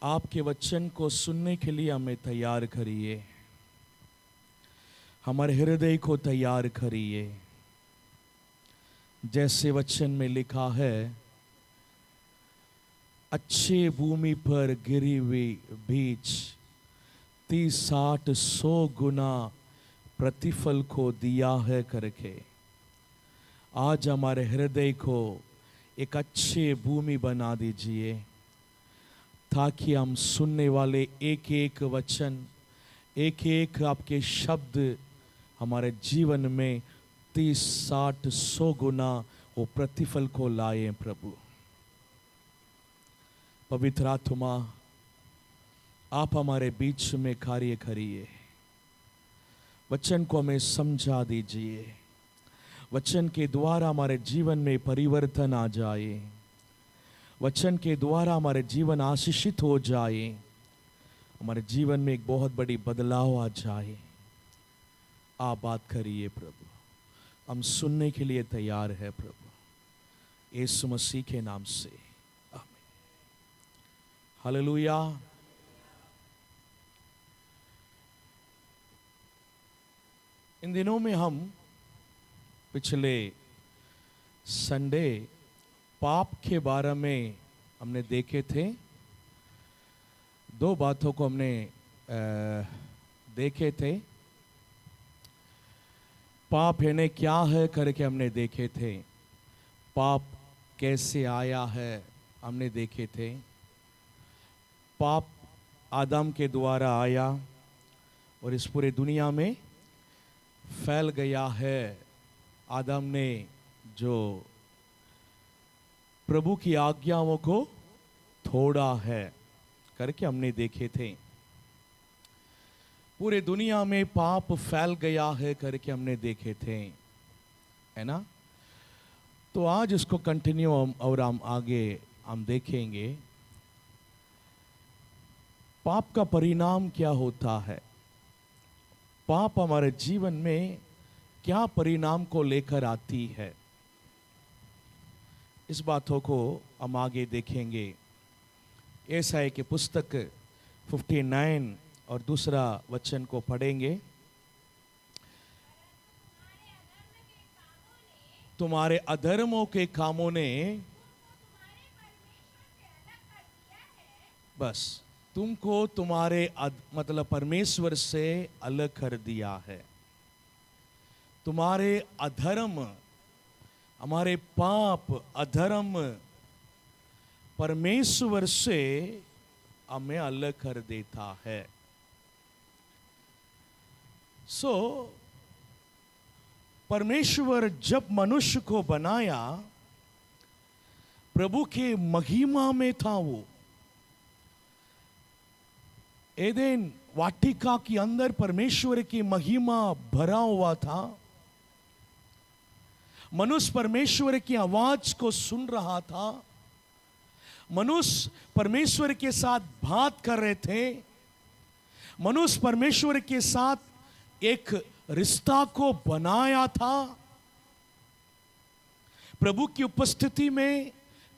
आपके वचन को सुनने के लिए हमें तैयार करिए, हमारे हृदय को तैयार करिए। जैसे वचन में लिखा है, अच्छे भूमि पर गिरी हुई बीज 30-60-100 गुना प्रतिफल को दिया है करके आज हमारे हृदय को एक अच्छे भूमि बना दीजिए, ताकि हम सुनने वाले एक एक वचन, एक एक आपके शब्द हमारे जीवन में 30-60-100 गुना वो प्रतिफल को लाए। प्रभु पवित्र आत्मा, आप हमारे बीच में कार्य करिए, वचन को हमें समझा दीजिए, वचन के द्वारा हमारे जीवन में परिवर्तन आ जाए, वचन के द्वारा हमारे जीवन आशीषित हो जाए, हमारे जीवन में एक बहुत बड़ी बदलाव आ जाए। आप बात करिए प्रभु, हम सुनने के लिए तैयार है प्रभु, यीशु मसीह के नाम से आमीन। हालेलुया। इन दिनों में हम पिछले संडे पाप के बारे में हमने देखे थे। दो बातों को हमने देखे थे। पाप यानी क्या है करके हमने देखे थे, पाप कैसे आया है हमने देखे थे। पाप आदम के द्वारा आया और इस पूरे दुनिया में फैल गया है। आदम ने जो प्रभु की आज्ञाओं को तोड़ा है करके हमने देखे थे। पूरे दुनिया में पाप फैल गया है करके हमने देखे थे, है ना। तो आज इसको कंटिन्यू और हम आगे हम देखेंगे, पाप का परिणाम क्या होता है, पाप हमारे जीवन में क्या परिणाम को लेकर आती है। इस बातों को हम आगे देखेंगे। यशायाह की पुस्तक 59 और दूसरा वचन को पढ़ेंगे। तुम्हारे अधर्मों के कामों ने बस तुमको तुम्हारे मतलब परमेश्वर से अलग कर दिया है। तुम्हारे अधर्म, हमारे पाप, अधर्म परमेश्वर से हमें अलग कर देता है। परमेश्वर जब मनुष्य को बनाया, प्रभु के महिमा में था। वो एदेन वाटिका के अंदर परमेश्वर की महिमा भरा हुआ था। मनुष्य परमेश्वर की आवाज को सुन रहा था, मनुष्य परमेश्वर के साथ बात कर रहे थे, मनुष्य परमेश्वर के साथ एक रिश्ता को बनाया था। प्रभु की उपस्थिति में,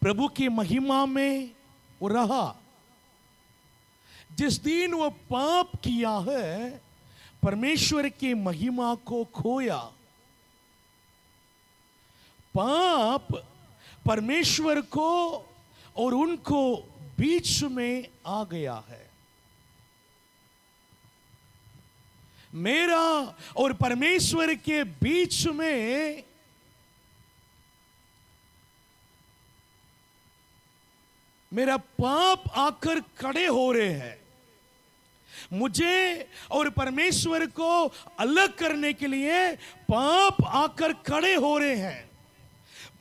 प्रभु की महिमा में वो रहा। जिस दिन वो पाप किया है, परमेश्वर की महिमा को खोया। पाप परमेश्वर को और उनको बीच में आ गया है। मेरा और परमेश्वर के बीच में मेरा पाप आकर खड़े हो रहे हैं। मुझे और परमेश्वर को अलग करने के लिए पाप आकर खड़े हो रहे हैं।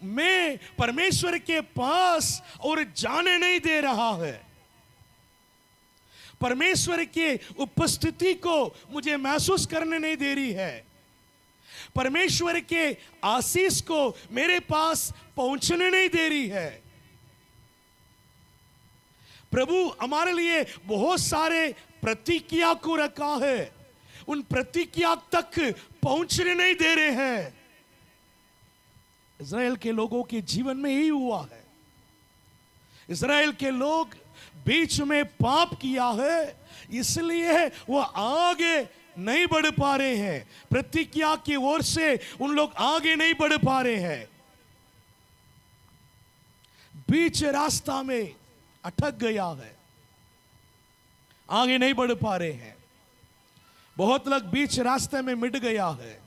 मैं परमेश्वर के पास और जाने नहीं दे रहा है। परमेश्वर के उपस्थिति को मुझे महसूस करने नहीं दे रही है। परमेश्वर के आशीष को मेरे पास पहुंचने नहीं दे रही है। प्रभु हमारे लिए बहुत सारे प्रतिज्ञा को रखा है, उन प्रतिज्ञा तक पहुंचने नहीं दे रहे हैं। इज़राइल के लोगों के जीवन में यही हुआ है। इज़राइल के लोग बीच में पाप किया है, इसलिए वो आगे नहीं बढ़ पा रहे हैं। प्रतिज्ञा की ओर से उन लोग आगे नहीं बढ़ पा रहे हैं, बीच रास्ता में अटक गया है, आगे नहीं बढ़ पा रहे हैं। बहुत लोग बीच रास्ते में मिट गया है।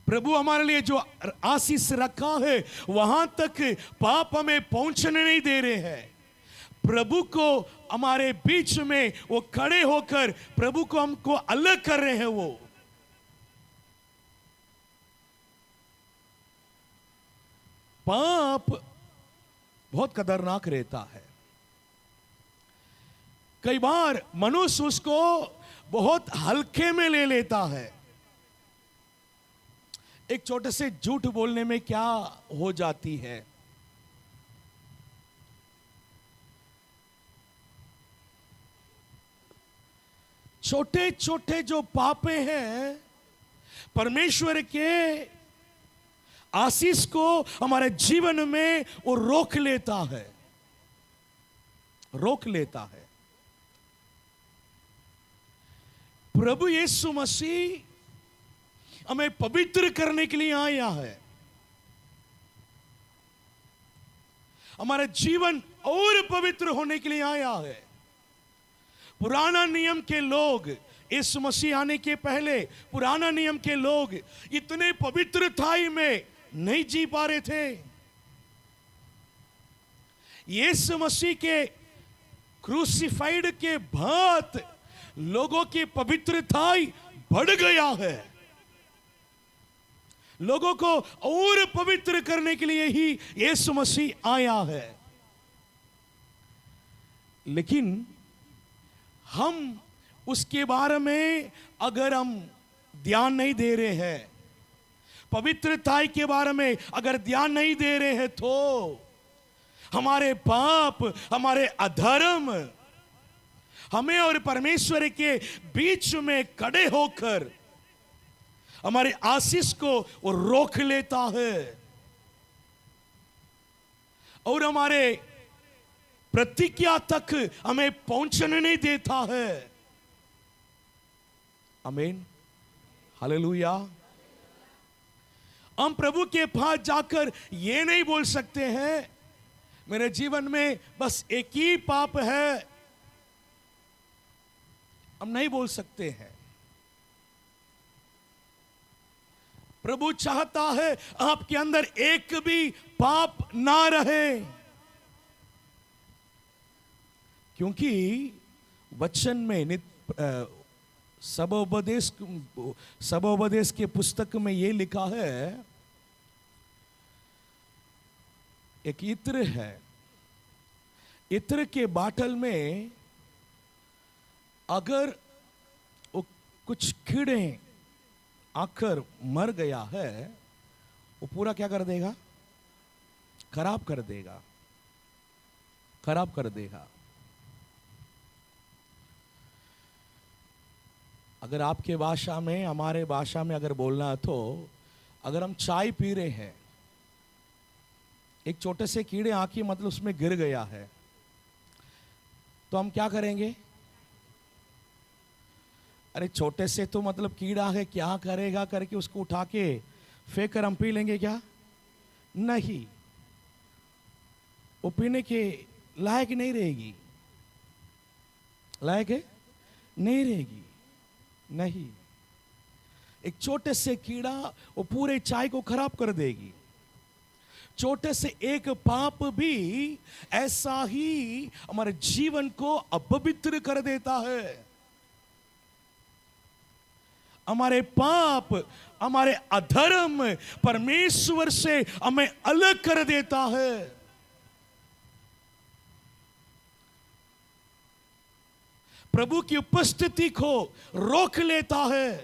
प्रभु हमारे लिए जो आशीष रखा है वहां तक पाप हमें पहुंचने नहीं दे रहे हैं। प्रभु को हमारे बीच में वो खड़े होकर प्रभु को हमको अलग कर रहे हैं। वो पाप बहुत खतरनाक रहता है। कई बार मनुष्य उसको बहुत हल्के में ले लेता है। एक छोटे से झूठ बोलने में क्या हो जाती है, छोटे छोटे जो पापे हैं परमेश्वर के आशीष को हमारे जीवन में वो रोक लेता है, रोक लेता है। प्रभु यीशु मसीह हमें पवित्र करने के लिए आया है। हमारा जीवन और पवित्र होने के लिए आया है। पुराना नियम के लोग, इस मसीह आने के पहले पुराना नियम के लोग इतने पवित्रताई में नहीं जी पा रहे थे। यीशु मसीह के क्रूसिफाइड के बाद लोगों की पवित्रताई बढ़ गया है। लोगों को और पवित्र करने के लिए ही यीशु मसीह आया है। लेकिन हम उसके बारे में अगर हम ध्यान नहीं दे रहे हैं, पवित्रता के बारे में अगर ध्यान नहीं दे रहे हैं, तो हमारे पाप, हमारे अधर्म हमें और परमेश्वर के बीच में खड़े होकर हमारे आशीष को वो रोक लेता है और हमारे प्रतिज्ञा तक हमें पहुंचने नहीं देता है। आमीन, हालेलुया। हम प्रभु के पास जाकर ये नहीं बोल सकते हैं मेरे जीवन में बस एक ही पाप है। हम नहीं बोल सकते हैं। प्रभु चाहता है आपके अंदर एक भी पाप ना रहे, क्योंकि वचन में सबोपदेश के पुस्तक में यह लिखा है, एक इत्र है, इत्र के बाटल में अगर वो कुछ कीड़े आकर मर गया है, वो पूरा क्या कर देगा? खराब कर देगा, खराब कर देगा। अगर आपके भाषा में, हमारे भाषा में अगर बोलना है तो, अगर हम चाय पी रहे हैं, एक छोटे से कीड़े आके मतलब उसमें गिर गया है, तो हम क्या करेंगे? अरे छोटे से तो मतलब कीड़ा है, क्या करेगा करके उसको उठा के फेंक कर हम पी लेंगे क्या? नहीं, वो पीने के लायक नहीं रहेगी, लायक है नहीं रहेगी। नहीं, एक छोटे से कीड़ा वो पूरे चाय को खराब कर देगी। छोटे से एक पाप भी ऐसा ही हमारे जीवन को अपवित्र कर देता है। हमारे पाप, हमारे अधर्म परमेश्वर से हमें अलग कर देता है। प्रभु की उपस्थिति को रोक लेता है।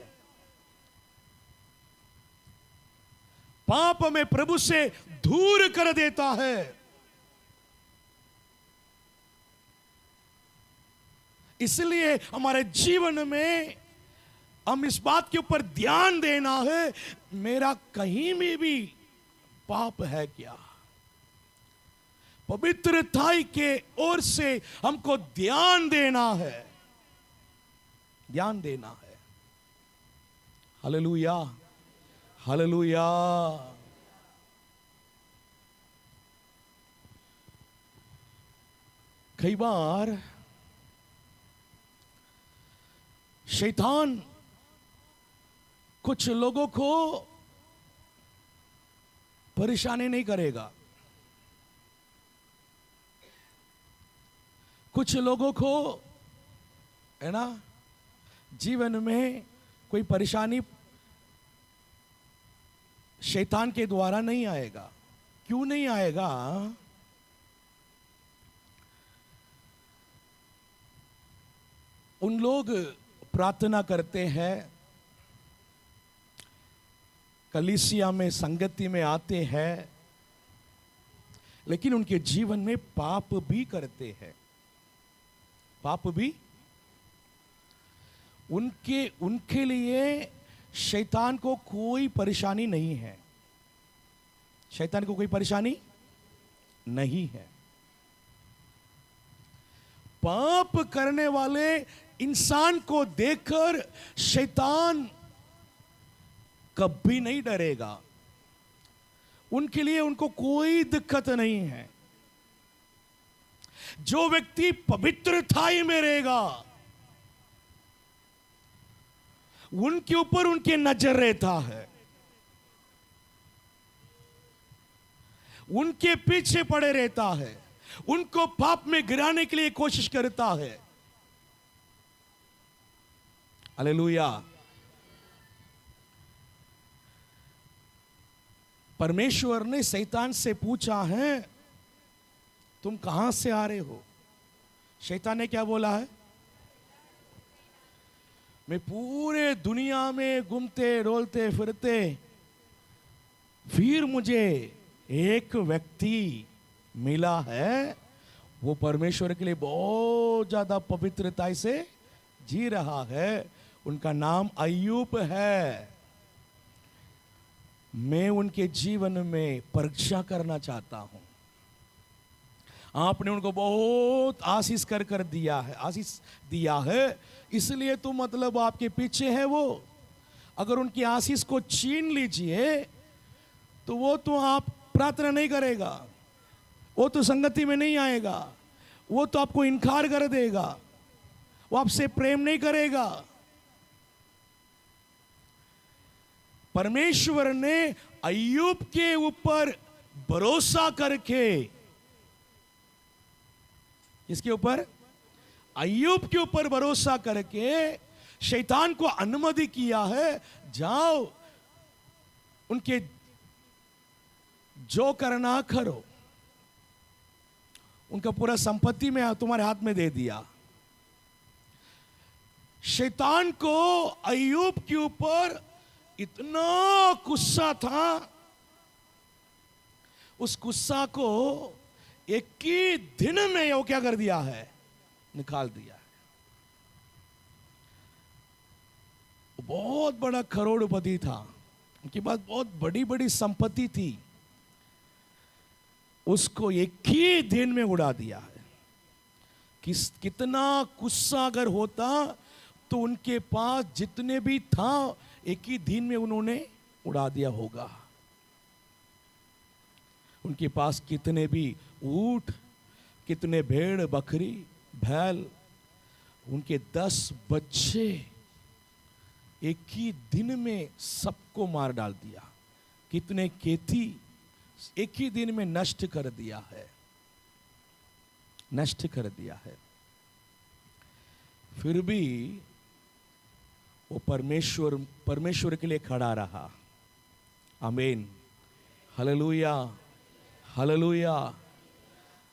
पाप हमें प्रभु से दूर कर देता है। इसलिए हमारे जीवन में हम इस बात के ऊपर ध्यान देना है, मेरा कहीं में भी पाप है क्या? पवित्रताई के ओर से हमको ध्यान देना है, ध्यान देना है। Hallelujah, hallelujah. कई बार शैतान कुछ लोगों को परेशानी नहीं करेगा, कुछ लोगों को है ना जीवन में कोई परेशानी शैतान के द्वारा नहीं आएगा। क्यों नहीं आएगा? उन लोग प्रार्थना करते हैं, कलीसिया में संगति में आते हैं, लेकिन उनके जीवन में पाप भी करते हैं, पाप भी। उनके लिए शैतान को कोई परेशानी नहीं है, शैतान को कोई परेशानी नहीं है। पाप करने वाले इंसान को देखकर शैतान कभी नहीं डरेगा, उनके लिए उनको कोई दिक्कत नहीं है। जो व्यक्ति पवित्रताई में रहेगा उनके ऊपर उनके नजर रहता है, उनके पीछे पड़े रहता है, उनको पाप में गिराने के लिए कोशिश करता है। हालेलुया। परमेश्वर ने शैतान से पूछा है, तुम कहां से आ रहे हो? शैतान ने क्या बोला है? मैं पूरे दुनिया में घूमते डोलते फिरते फिर मुझे एक व्यक्ति मिला है, वो परमेश्वर के लिए बहुत ज्यादा पवित्रता से जी रहा है, उनका नाम अय्यूब है। मैं उनके जीवन में परीक्षा करना चाहता हूं। आपने उनको बहुत आशीष कर दिया है, आशीष दिया है, इसलिए तो मतलब आपके पीछे है वो। अगर उनकी आशीष को छीन लीजिए तो वो तो आप प्रार्थना नहीं करेगा, वो तो संगति में नहीं आएगा, वो तो आपको इनकार कर देगा, वो आपसे प्रेम नहीं करेगा। परमेश्वर ने अय्यूब के ऊपर भरोसा करके, इसके ऊपर अय्यूब के ऊपर भरोसा करके शैतान को अनुमति किया है, जाओ उनके जो करना करो, उनका पूरा संपत्ति में तुम्हारे हाथ में दे दिया। शैतान को अय्यूब के ऊपर इतना गुस्सा था, उस गुस्सा को एक ही दिन में वो क्या कर दिया है? निकाल दिया है। बहुत बड़ा करोड़पति था, उनके पास बहुत बड़ी बड़ी संपत्ति थी, उसको एक ही दिन में उड़ा दिया है। कितना गुस्सा अगर होता तो उनके पास जितने भी था एक ही दिन में उन्होंने उड़ा दिया होगा। उनके पास कितने भी ऊंट, कितने भेड़ बकरी बैल, उनके 10 बच्चे एक ही दिन में सबको मार डाल दिया। कितने खेती एक ही दिन में नष्ट कर दिया है, नष्ट कर दिया है। फिर भी वो परमेश्वर के लिए खड़ा रहा। आमीन, हालेलुया, हालेलुया।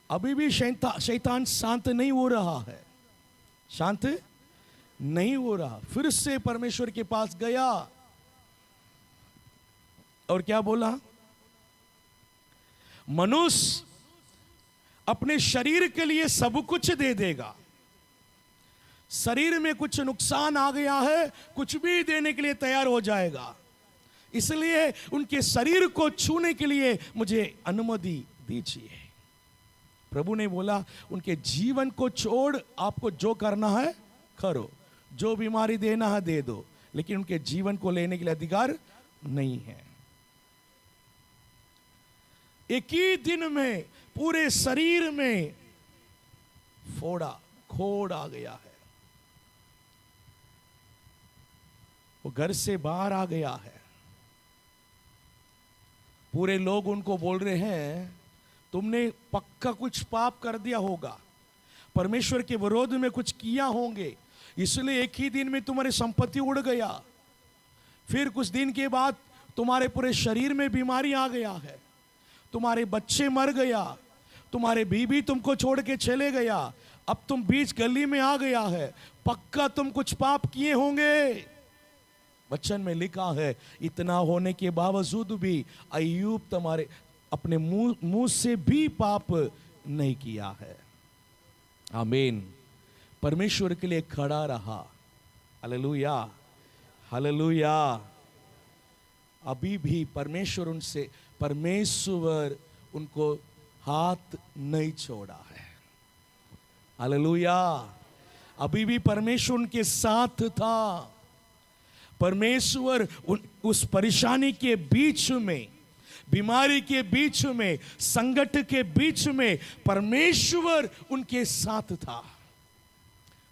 अभी भी शैतान शांत नहीं हो रहा है, शांत नहीं हो रहा। फिर से परमेश्वर के पास गया और क्या बोला? मनुष्य अपने शरीर के लिए सब कुछ दे देगा, शरीर में कुछ नुकसान आ गया है, कुछ भी देने के लिए तैयार हो जाएगा, इसलिए उनके शरीर को छूने के लिए मुझे अनुमति दीजिए। प्रभु ने बोला उनके जीवन को छोड़ आपको जो करना है करो, जो बीमारी देना है दे दो, लेकिन उनके जीवन को लेने के लिए अधिकार नहीं है। एक ही दिन में पूरे शरीर में खोड़ आ गया है, वो घर से बाहर आ गया है। पूरे लोग उनको बोल रहे हैं तुमने पक्का कुछ पाप कर दिया होगा, परमेश्वर के विरोध में कुछ किया होंगे, इसलिए एक ही दिन में तुम्हारी संपत्ति उड़ गया। फिर कुछ दिन के बाद तुम्हारे पूरे शरीर में बीमारी आ गया है, तुम्हारे बच्चे मर गया, तुम्हारे बीवी तुमको छोड़ के चले गया, अब तुम बीच गली में आ गया है, पक्का तुम कुछ पाप किए होंगे। वचन में लिखा है इतना होने के बावजूद भी अय्यूब तुम्हारे अपने मुंह से भी पाप नहीं किया है। आमीन। परमेश्वर के लिए खड़ा रहा। Hallelujah, hallelujah. अभी भी परमेश्वर उनको हाथ नहीं छोड़ा है। हालेलुया। अभी भी परमेश्वर उनके साथ था। परमेश्वर उस परेशानी के बीच में, बीमारी के बीच में, संकट के बीच में परमेश्वर उनके साथ था।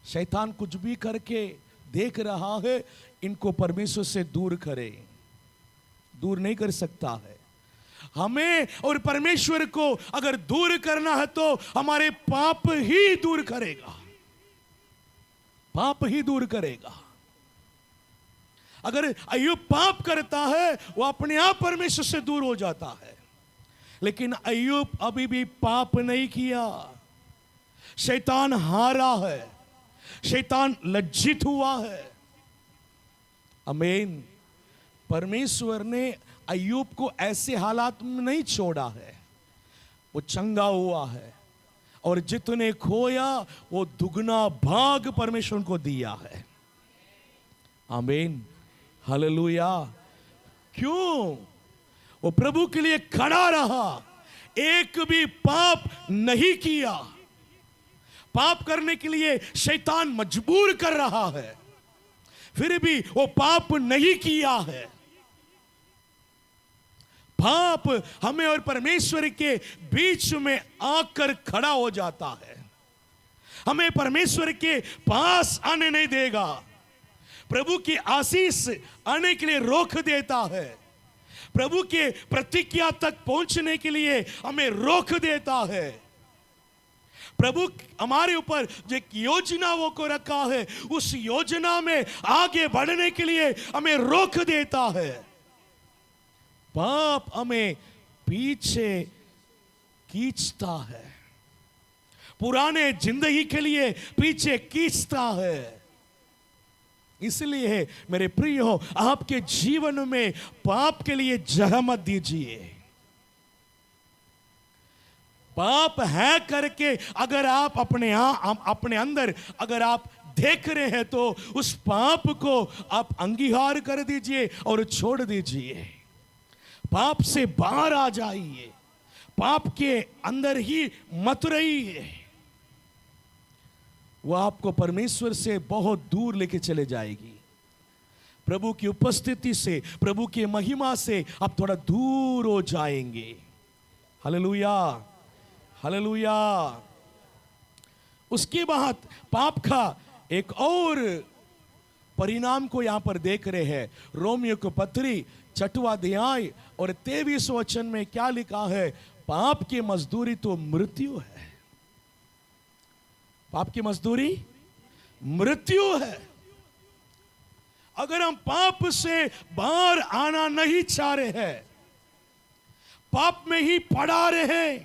शैतान कुछ भी करके देख रहा है, इनको परमेश्वर से दूर करे, दूर नहीं कर सकता है। हमें और परमेश्वर को अगर दूर करना है तो हमारे पाप ही दूर करेगा, पाप ही दूर करेगा। अगर अय्यूब पाप करता है वो अपने आप परमेश्वर से दूर हो जाता है, लेकिन अय्यूब अभी भी पाप नहीं किया। शैतान हारा है, शैतान लज्जित हुआ है। आमीन। परमेश्वर ने अय्यूब को ऐसे हालात में नहीं छोड़ा है, वो चंगा हुआ है और जितने खोया वो दुगना भाग परमेश्वर को दिया है। आमीन, हालेलुया। क्यों? वो प्रभु के लिए खड़ा रहा, एक भी पाप नहीं किया। पाप करने के लिए शैतान मजबूर कर रहा है, फिर भी वो पाप नहीं किया है। पाप हमें और परमेश्वर के बीच में आकर खड़ा हो जाता है, हमें परमेश्वर के पास आने नहीं देगा, प्रभु की आशीष आने के लिए रोक देता है, प्रभु के प्रतिज्ञा तक पहुंचने के लिए हमें रोक देता है। प्रभु हमारे ऊपर जो एक योजना वो को रखा है, उस योजना में आगे बढ़ने के लिए हमें रोक देता है। पाप हमें पीछे खींचता है, पुराने जिंदगी के लिए पीछे खींचता है। इसलिए मेरे प्रियो, आपके जीवन में पाप के लिए जगह मत दीजिए। पाप है करके अगर आप अपने अंदर अगर आप देख रहे हैं तो उस पाप को आप अंगीकार कर दीजिए और छोड़ दीजिए। पाप से बाहर आ जाइए, पाप के अंदर ही मत रहिए, वो आपको परमेश्वर से बहुत दूर लेके चले जाएगी। प्रभु की उपस्थिति से, प्रभु की महिमा से आप थोड़ा दूर हो जाएंगे। Hallelujah, hallelujah. उसके बाद पाप का एक और परिणाम को यहां पर देख रहे हैं। रोमियो को पत्री 6वां अध्याय और 23 वचन में क्या लिखा है? पाप की मजदूरी तो मृत्यु है। पाप की मजदूरी मृत्यु है। अगर हम पाप से बाहर आना नहीं चाह रहे हैं, पाप में ही पड़ा रहे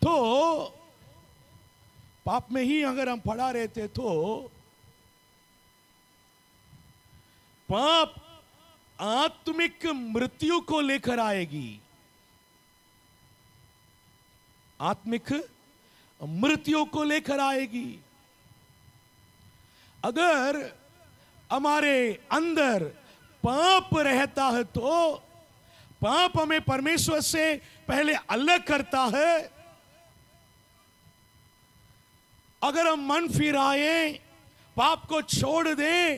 तो पाप में ही अगर हम पड़ा रहते तो पाप आत्मिक मृत्यु को लेकर आएगी, आत्मिक मृत्यु को लेकर आएगी। अगर हमारे अंदर पाप रहता है तो पाप हमें परमेश्वर से पहले अलग करता है। अगर हम मन फिराए, पाप को छोड़ दें,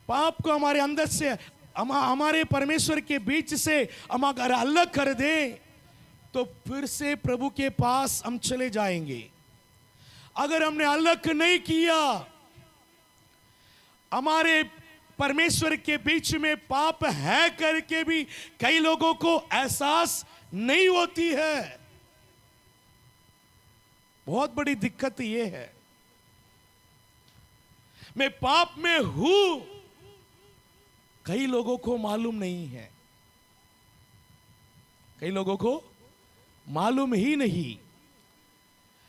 पाप को हमारे अंदर से हमारे परमेश्वर के बीच से हम अगर अलग कर दें, तो फिर से प्रभु के पास हम चले जाएंगे। अगर हमने अलग नहीं किया, हमारे परमेश्वर के बीच में पाप है करके भी कई लोगों को एहसास नहीं होती है। बहुत बड़ी दिक्कत यह है, मैं पाप में हूं, कई लोगों को मालूम नहीं है, कई लोगों को मालूम ही नहीं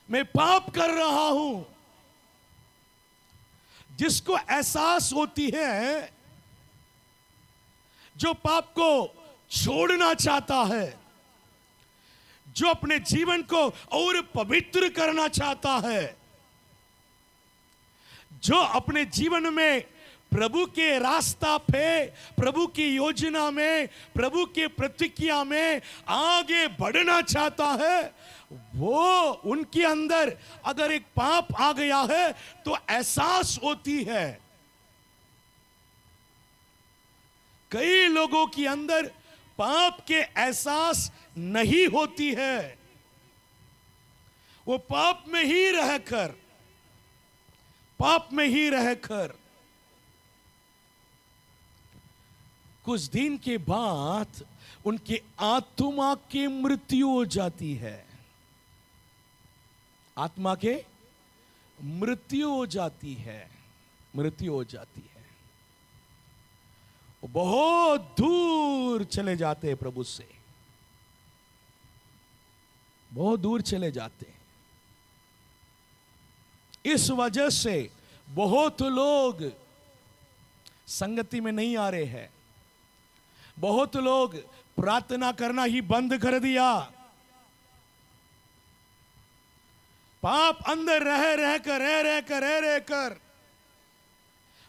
मैं पाप कर रहा हूं। जिसको एहसास होती है, जो पाप को छोड़ना चाहता है, जो अपने जीवन को और पवित्र करना चाहता है, जो अपने जीवन में प्रभु के रास्ता पे, प्रभु की योजना में, प्रभु के प्रतिज्ञा में आगे बढ़ना चाहता है, वो उनके अंदर अगर एक पाप आ गया है तो एहसास होती है। कई लोगों के अंदर पाप के एहसास नहीं होती है, वो पाप में ही रहकर कुछ दिन के बाद उनकी आत्मा की मृत्यु हो जाती है। आत्मा के मृत्यु हो जाती है। वो बहुत दूर चले जाते हैं प्रभु से, बहुत दूर चले जाते हैं। इस वजह से बहुत लोग संगति में नहीं आ रहे हैं, बहुत लोग प्रार्थना करना ही बंद कर दिया। पाप अंदर रह कर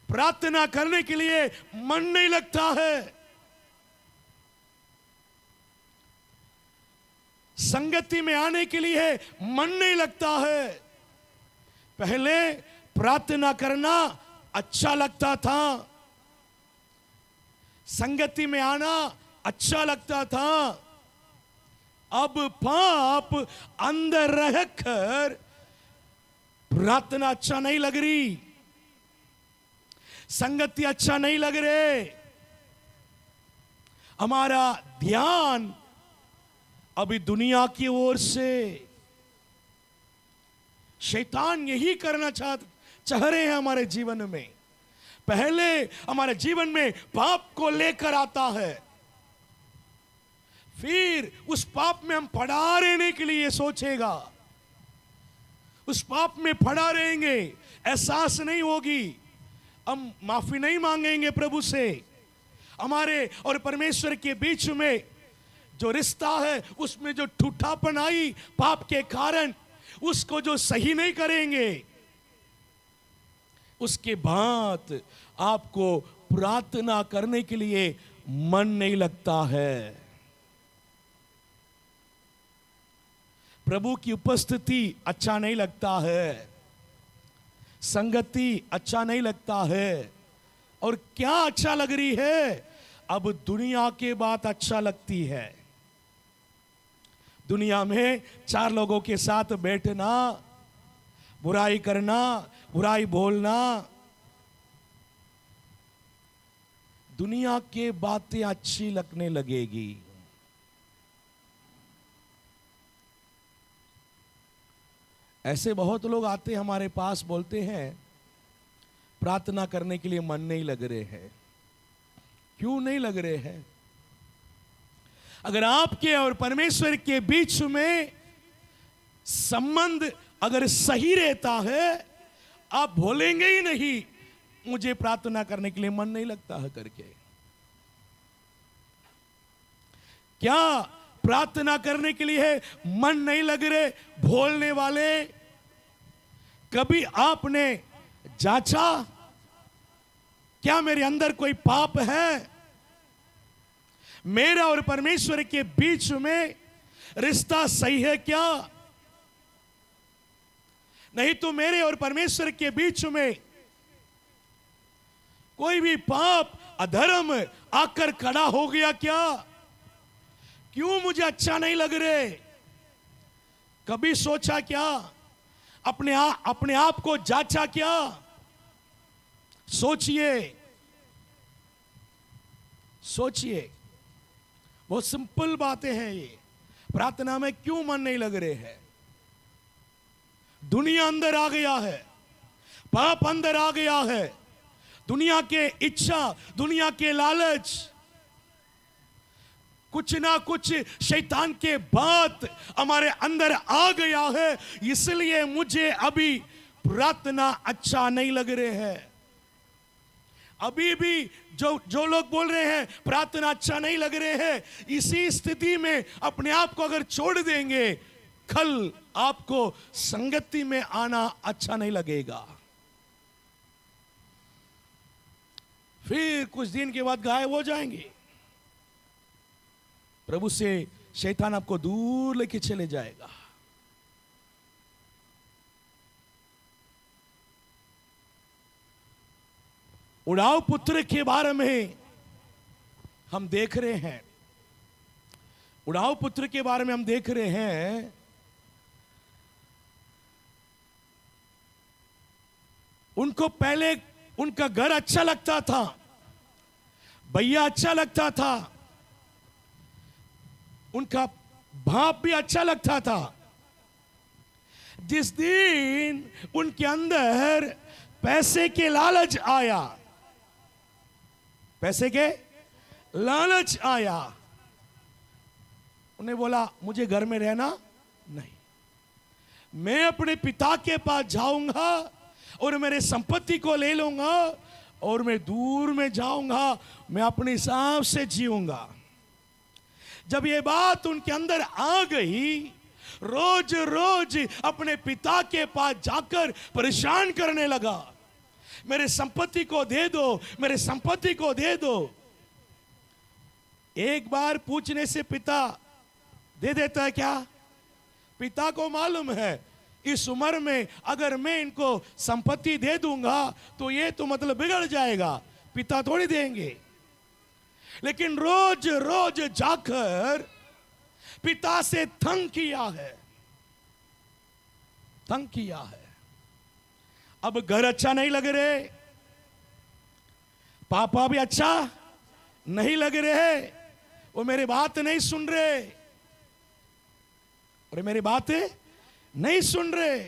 प्रार्थना करने के लिए मन नहीं लगता है, संगति में आने के लिए मन नहीं लगता है। पहले प्रार्थना करना अच्छा लगता था, संगति में आना अच्छा लगता था। अब पाप अंदर रहकर प्रार्थना अच्छा नहीं लग रही, संगति अच्छा नहीं लग रहे, हमारा ध्यान अभी दुनिया की ओर से। शैतान यही करना चाह रहे हैं हमारे जीवन में। पहले हमारे जीवन में पाप को लेकर आता है, फिर उस पाप में हम पड़ा रहने के लिए सोचेगा, उस पाप में पड़ा रहेंगे, एहसास नहीं होगी, हम माफी नहीं मांगेंगे प्रभु से। हमारे और परमेश्वर के बीच में जो रिश्ता है उसमें जो ठूठापन आई पाप के कारण, उसको जो सही नहीं करेंगे, उसके बाद आपको प्रार्थना करने के लिए मन नहीं लगता है। प्रभु की उपस्थिति अच्छा नहीं लगता है, संगति अच्छा नहीं लगता है। और क्या अच्छा लग रही है? अब दुनिया की बात अच्छा लगती है। दुनिया में चार लोगों के साथ बैठना, बुराई करना, बुराई बोलना, दुनिया की बातें अच्छी लगने लगेगी। ऐसे बहुत लोग आते हैं हमारे पास, बोलते हैं प्रार्थना करने के लिए मन नहीं लग रहे हैं। क्यों नहीं लग रहे हैं? अगर आपके और परमेश्वर के बीच में संबंध अगर सही रहता है, आप बोलेंगे ही नहीं मुझे प्रार्थना करने के लिए मन नहीं लगता है करके। क्या प्रार्थना करने के लिए मन नहीं लग रहे बोलने वाले? कभी आपने जांचा क्या मेरे अंदर कोई पाप है? मेरा और परमेश्वर के बीच में रिश्ता सही है क्या? नहीं तो मेरे और परमेश्वर के बीच में कोई भी पाप अधर्म आकर खड़ा हो गया क्या? क्यों मुझे अच्छा नहीं लग रहे? कभी सोचा क्या? अपने आप को जांचा क्या? सोचिए सोचिए। बहुत सिंपल बातें हैं ये। प्रार्थना में क्यों मन नहीं लग रहे हैं? दुनिया अंदर आ गया है, पाप अंदर आ गया है, दुनिया के इच्छा, दुनिया के लालच, कुछ ना कुछ शैतान के बात हमारे अंदर आ गया है। इसलिए मुझे अभी प्रार्थना अच्छा नहीं लग रहे हैं। अभी भी जो लोग बोल रहे हैं प्रार्थना अच्छा नहीं लग रहे हैं, इसी स्थिति में अपने आप को अगर छोड़ देंगे, कल आपको संगति में आना अच्छा नहीं लगेगा। फिर कुछ दिन के बाद गायब हो जाएंगे। प्रभु से शैतान आपको दूर लेके चले जाएगा। उड़ाव पुत्र के बारे में हम देख रहे हैं। उड़ाव पुत्र के बारे में हम देख रहे हैं। उनको पहले उनका घर अच्छा लगता था, भैया अच्छा लगता था, उनका बाप भी अच्छा लगता था। जिस दिन उनके अंदर पैसे के लालच आया, पैसे के लालच आया, उन्हें बोला मुझे घर में रहना नहीं, मैं अपने पिता के पास जाऊंगा और मेरे संपत्ति को ले लूंगा और मैं दूर में जाऊंगा, मैं अपने हिसाब से जीऊंगा। जब ये बात उनके अंदर आ गई, रोज रोज अपने पिता के पास जाकर परेशान करने लगा, मेरे संपत्ति को दे दो, मेरे संपत्ति को दे दो। एक बार पूछने से पिता दे देता है क्या? पिता को मालूम है इस उम्र में अगर मैं इनको संपत्ति दे दूंगा तो ये तो मतलब बिगड़ जाएगा, पिता थोड़ी देंगे। लेकिन रोज रोज जाकर पिता से तंग किया है, तंग किया है। अब घर अच्छा नहीं लग रहे, पापा भी अच्छा नहीं लग रहे, वो मेरी बात नहीं सुन रहे, और मेरी बातें नहीं सुन रहे,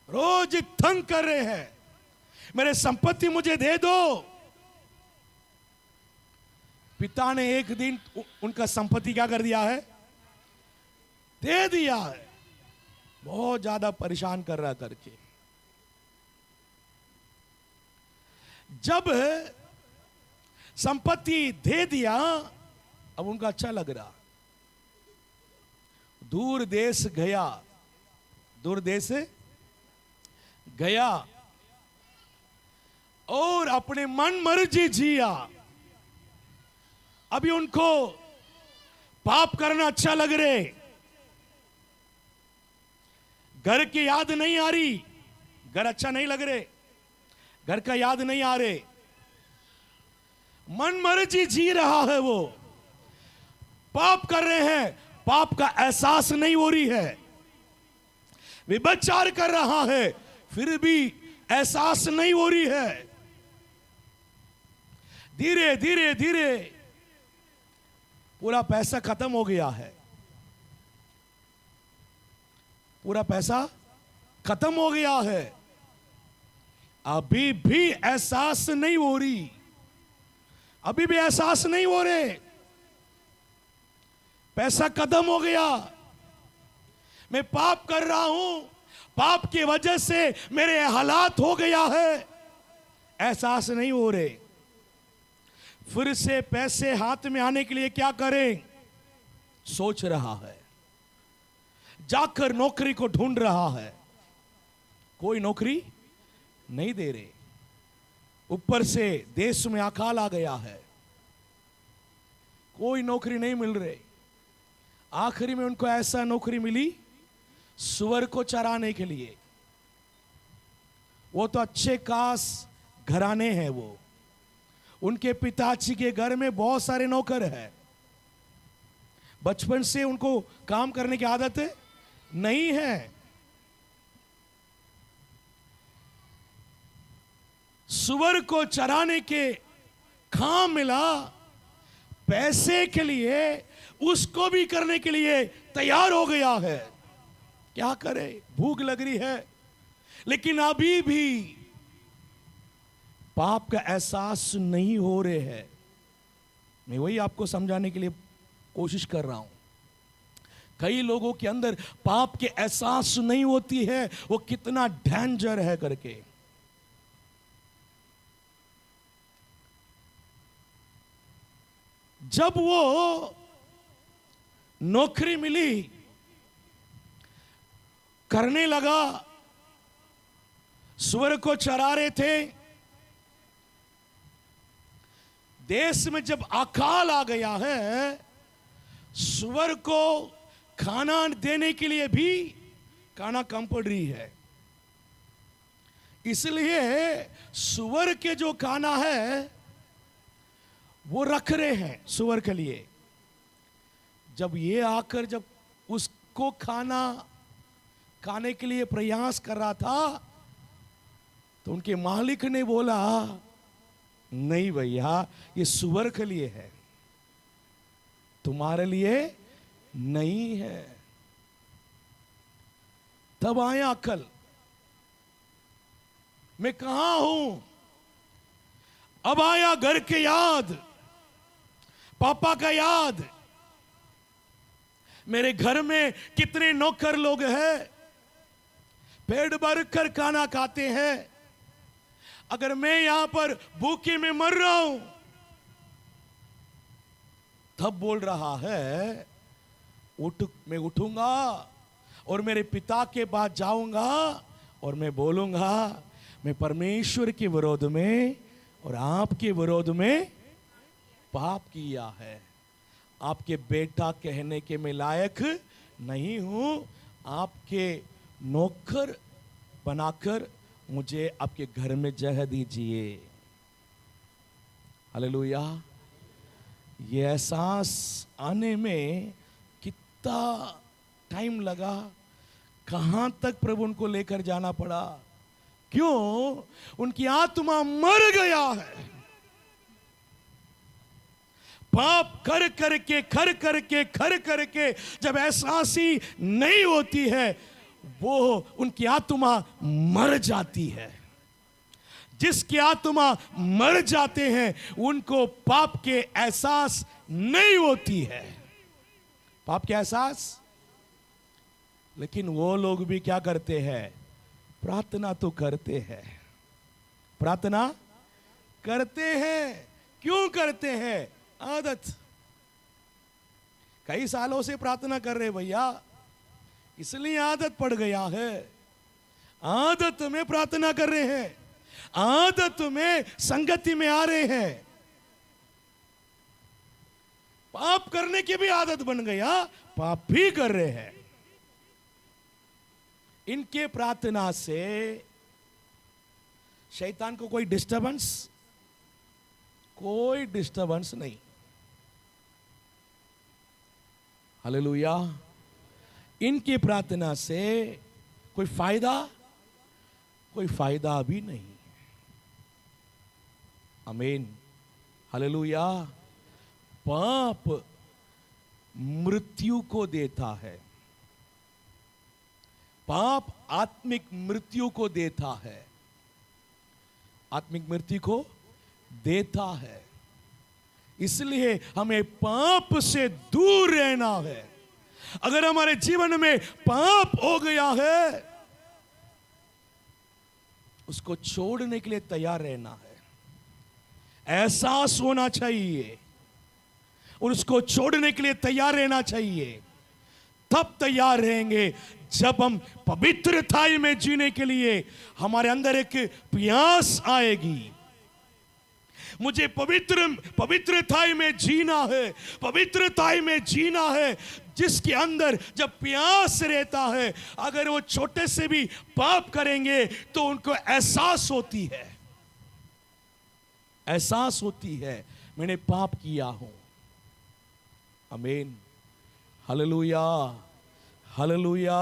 रोज तंग कर रहे हैं, मेरे संपत्ति मुझे दे दो। पिता ने एक दिन उनका संपत्ति क्या कर दिया है? दे दिया है। बहुत ज्यादा परेशान कर रहा करके। जब संपत्ति दे दिया, अब उनका अच्छा लग रहा, दूर देश गया, दूर देश गया और अपने मन मर्जी जिया। अभी उनको पाप करना अच्छा लग रहे, घर की याद नहीं आ रही, घर अच्छा नहीं लग रहे, घर का याद नहीं आ रहे, मन मर्जी जी रहा है, वो पाप कर रहे हैं, पाप का एहसास नहीं हो रही है, व्यभिचार कर रहा है फिर भी एहसास नहीं हो रही है। धीरे धीरे धीरे पूरा पैसा खत्म हो गया है, पूरा पैसा खत्म हो गया है, अभी भी एहसास नहीं हो रही, अभी भी एहसास नहीं हो रहे, पैसा खत्म हो गया, मैं पाप कर रहा हूं, पाप की वजह से मेरे हालात हो गया है, एहसास नहीं हो रहे। फिर से पैसे हाथ में आने के लिए क्या करें? सोच रहा है, जाकर नौकरी को ढूंढ रहा है, कोई नौकरी नहीं दे रहे, ऊपर से देश में अकाल आ गया है, कोई नौकरी नहीं मिल रही। आखिरी में उनको ऐसा नौकरी मिली सुअर को चराने के लिए। वो तो अच्छे खास घराने हैं, वो उनके पिताजी के घर में बहुत सारे नौकर हैं। बचपन से उनको काम करने की आदत नहीं है। सुअर को चराने के काम मिला, पैसे के लिए उसको भी करने के लिए तैयार हो गया है। क्या करे, भूख लग रही है, लेकिन अभी भी पाप का एहसास नहीं हो रहे है। मैं वही आपको समझाने के लिए कोशिश कर रहा हूं। कई लोगों के अंदर पाप के एहसास नहीं होती है, वो कितना डेंजर है करके। जब वो नौकरी मिली, करने लगा, सुअर को चरा रहे थे। देश में जब अकाल आ गया है, सुअर को खाना देने के लिए भी खाना कंपल्सरी है। इसलिए सुअर के जो खाना है वो रख रहे हैं सुअर के लिए। जब ये आकर जब उसको खाने के लिए प्रयास कर रहा था, तो उनके मालिक ने बोला, नहीं भैया, ये सुअर के लिए है, तुम्हारे लिए नहीं है। तब आया अकल, मैं कहां हूं। अब आया घर के याद, पापा का याद। मेरे घर में कितने नौकर लोग हैं, पेट भर कर खाना खाते हैं। अगर मैं यहां पर भूखे में मर रहा हूं, तब बोल रहा है, मैं उठूंगा और मेरे पिता के पास जाऊंगा और मैं बोलूंगा, मैं परमेश्वर के विरोध में और आपके विरोध में पाप किया है। आपके बेटा कहने के मैं लायक नहीं हूं। आपके नौकर बनाकर मुझे आपके घर में जगह दीजिए। हालेलुया। ये एहसास आने में कितना टाइम लगा, कहां तक प्रभु उनको लेकर जाना पड़ा। क्यों? उनकी आत्मा मर गया है। पाप कर करके जब एहसासी नहीं होती है, वो उनकी आत्मा मर जाती है। जिसकी आत्मा मर जाते हैं, उनको पाप के एहसास नहीं होती है। पाप के एहसास। लेकिन वो लोग भी क्या करते हैं? प्रार्थना तो करते हैं, प्रार्थना करते हैं। क्यों करते हैं? आदत। कई सालों से प्रार्थना कर रहे भैया, इसलिए आदत पड़ गया है। आदत में प्रार्थना कर रहे हैं, आदत में संगति में आ रहे हैं। पाप करने की भी आदत बन गया, पाप भी कर रहे हैं। इनके प्रार्थना से शैतान को कोई डिस्टर्बेंस नहीं। हालेलुया। इनकी प्रार्थना से कोई फायदा भी नहीं। आमीन। हालेलुया। पाप मृत्यु को देता है, पाप आत्मिक मृत्यु को देता है, आत्मिक मृत्यु को देता है। इसलिए हमें पाप से दूर रहना है। अगर हमारे जीवन में पाप हो गया है, उसको छोड़ने के लिए तैयार रहना है। एहसास होना चाहिए और उसको छोड़ने के लिए तैयार रहना चाहिए। तब तैयार रहेंगे जब हम पवित्रताई में जीने के लिए हमारे अंदर एक प्यास आएगी। मुझे पवित्रताई में जीना है, पवित्रताई में जीना है, जिसके अंदर जब प्यास रहता है, अगर वो छोटे से भी पाप करेंगे तो उनको एहसास होती है, एहसास होती है मैंने पाप किया हूं। आमीन, हालेलुया, हालेलुया।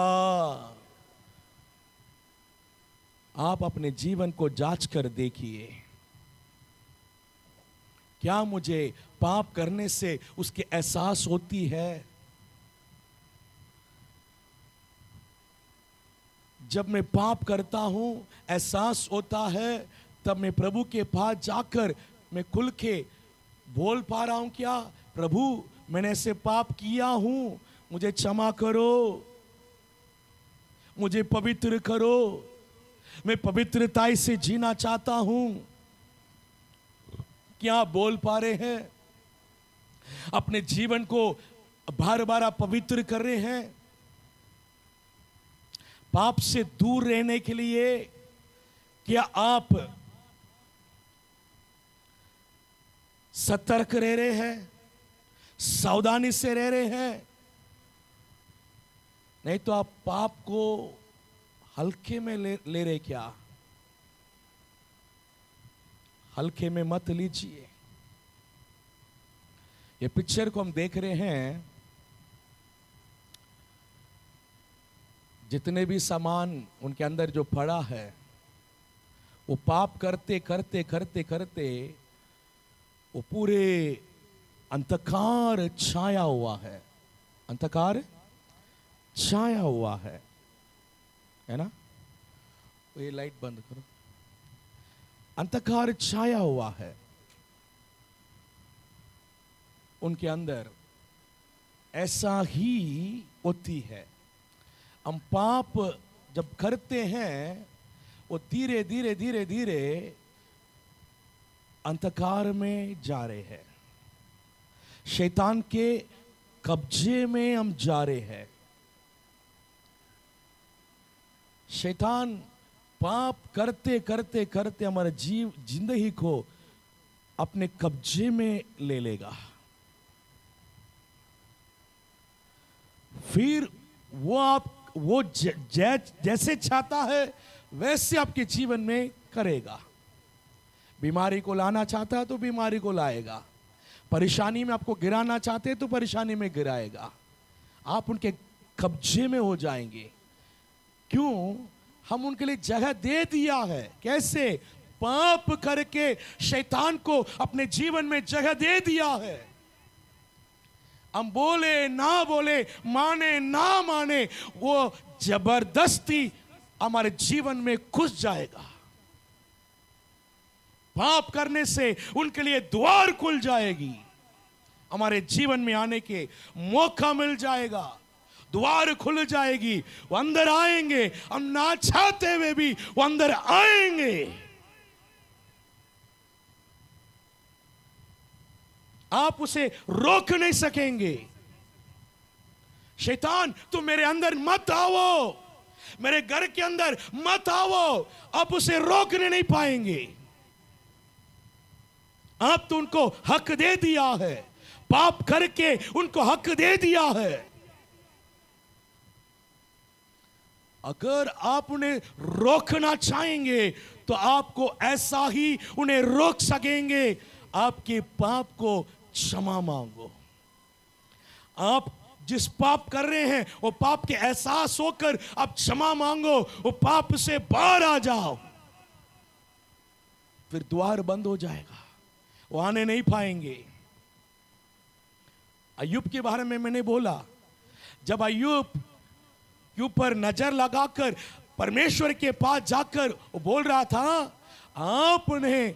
आप अपने जीवन को जांच कर देखिए, क्या मुझे पाप करने से उसके एहसास होती है? जब मैं पाप करता हूं, एहसास होता है, तब मैं प्रभु के पास जाकर मैं खुल के बोल पा रहा हूं, क्या प्रभु मैंने ऐसे पाप किया हूं, मुझे क्षमा करो, मुझे पवित्र करो, मैं पवित्रताई से जीना चाहता हूं। क्या बोल पा रहे हैं? अपने जीवन को बार बार आप पवित्र कर रहे हैं? पाप से दूर रहने के लिए क्या आप सतर्क रह रहे हैं, सावधानी से रह रहे हैं? नहीं तो आप पाप को हल्के में ले रहे क्या? हल्के में मत लीजिए। ये पिक्चर को हम देख रहे हैं, जितने भी सामान उनके अंदर जो पड़ा है, वो पाप करते करते करते करते वो पूरे अंधकार छाया हुआ है, अंधकार छाया हुआ है ना? ये लाइट बंद करो। अंधकार छाया हुआ है उनके अंदर, ऐसा ही होती है। हम पाप जब करते हैं, वो धीरे धीरे धीरे धीरे अंधकार में जा रहे हैं, शैतान के कब्जे में हम जा रहे हैं। शैतान पाप करते करते करते हमारे जिंदगी को अपने कब्जे में ले लेगा। फिर वो जैसे चाहता है वैसे आपके जीवन में करेगा। बीमारी को लाना चाहता है तो बीमारी को लाएगा, परेशानी में आपको गिराना चाहते हैं तो परेशानी में गिराएगा। आप उनके कब्जे में हो जाएंगे। क्यों? हम उनके लिए जगह दे दिया है। कैसे? पाप करके शैतान को अपने जीवन में जगह दे दिया है। हम बोले ना बोले, माने ना माने, वो जबरदस्ती हमारे जीवन में घुस जाएगा। पाप करने से उनके लिए द्वार खुल जाएगी, हमारे जीवन में आने के मौका मिल जाएगा, द्वार खुल जाएगी, वो अंदर आएंगे। हम ना चाहते हुए भी वो अंदर आएंगे। आप उसे रोक नहीं सकेंगे। शैतान, तुम मेरे अंदर मत आओ, मेरे घर के अंदर मत आओ, आप उसे रोकने नहीं पाएंगे। आप तो उनको हक दे दिया है, पाप करके उनको हक दे दिया है। अगर आप उन्हें रोकना चाहेंगे तो आपको ऐसा ही उन्हें रोक सकेंगे। आपके पाप को क्षमा मांगो। आप जिस पाप कर रहे हैं वो पाप के एहसास होकर आप क्षमा मांगो, वो पाप से बाहर आ जाओ, फिर द्वार बंद हो जाएगा, वो आने नहीं पाएंगे। अय्यूब के बारे में मैंने बोला, जब अय्यूब के ऊपर नजर लगाकर परमेश्वर के पास जाकर वो बोल रहा था, आपने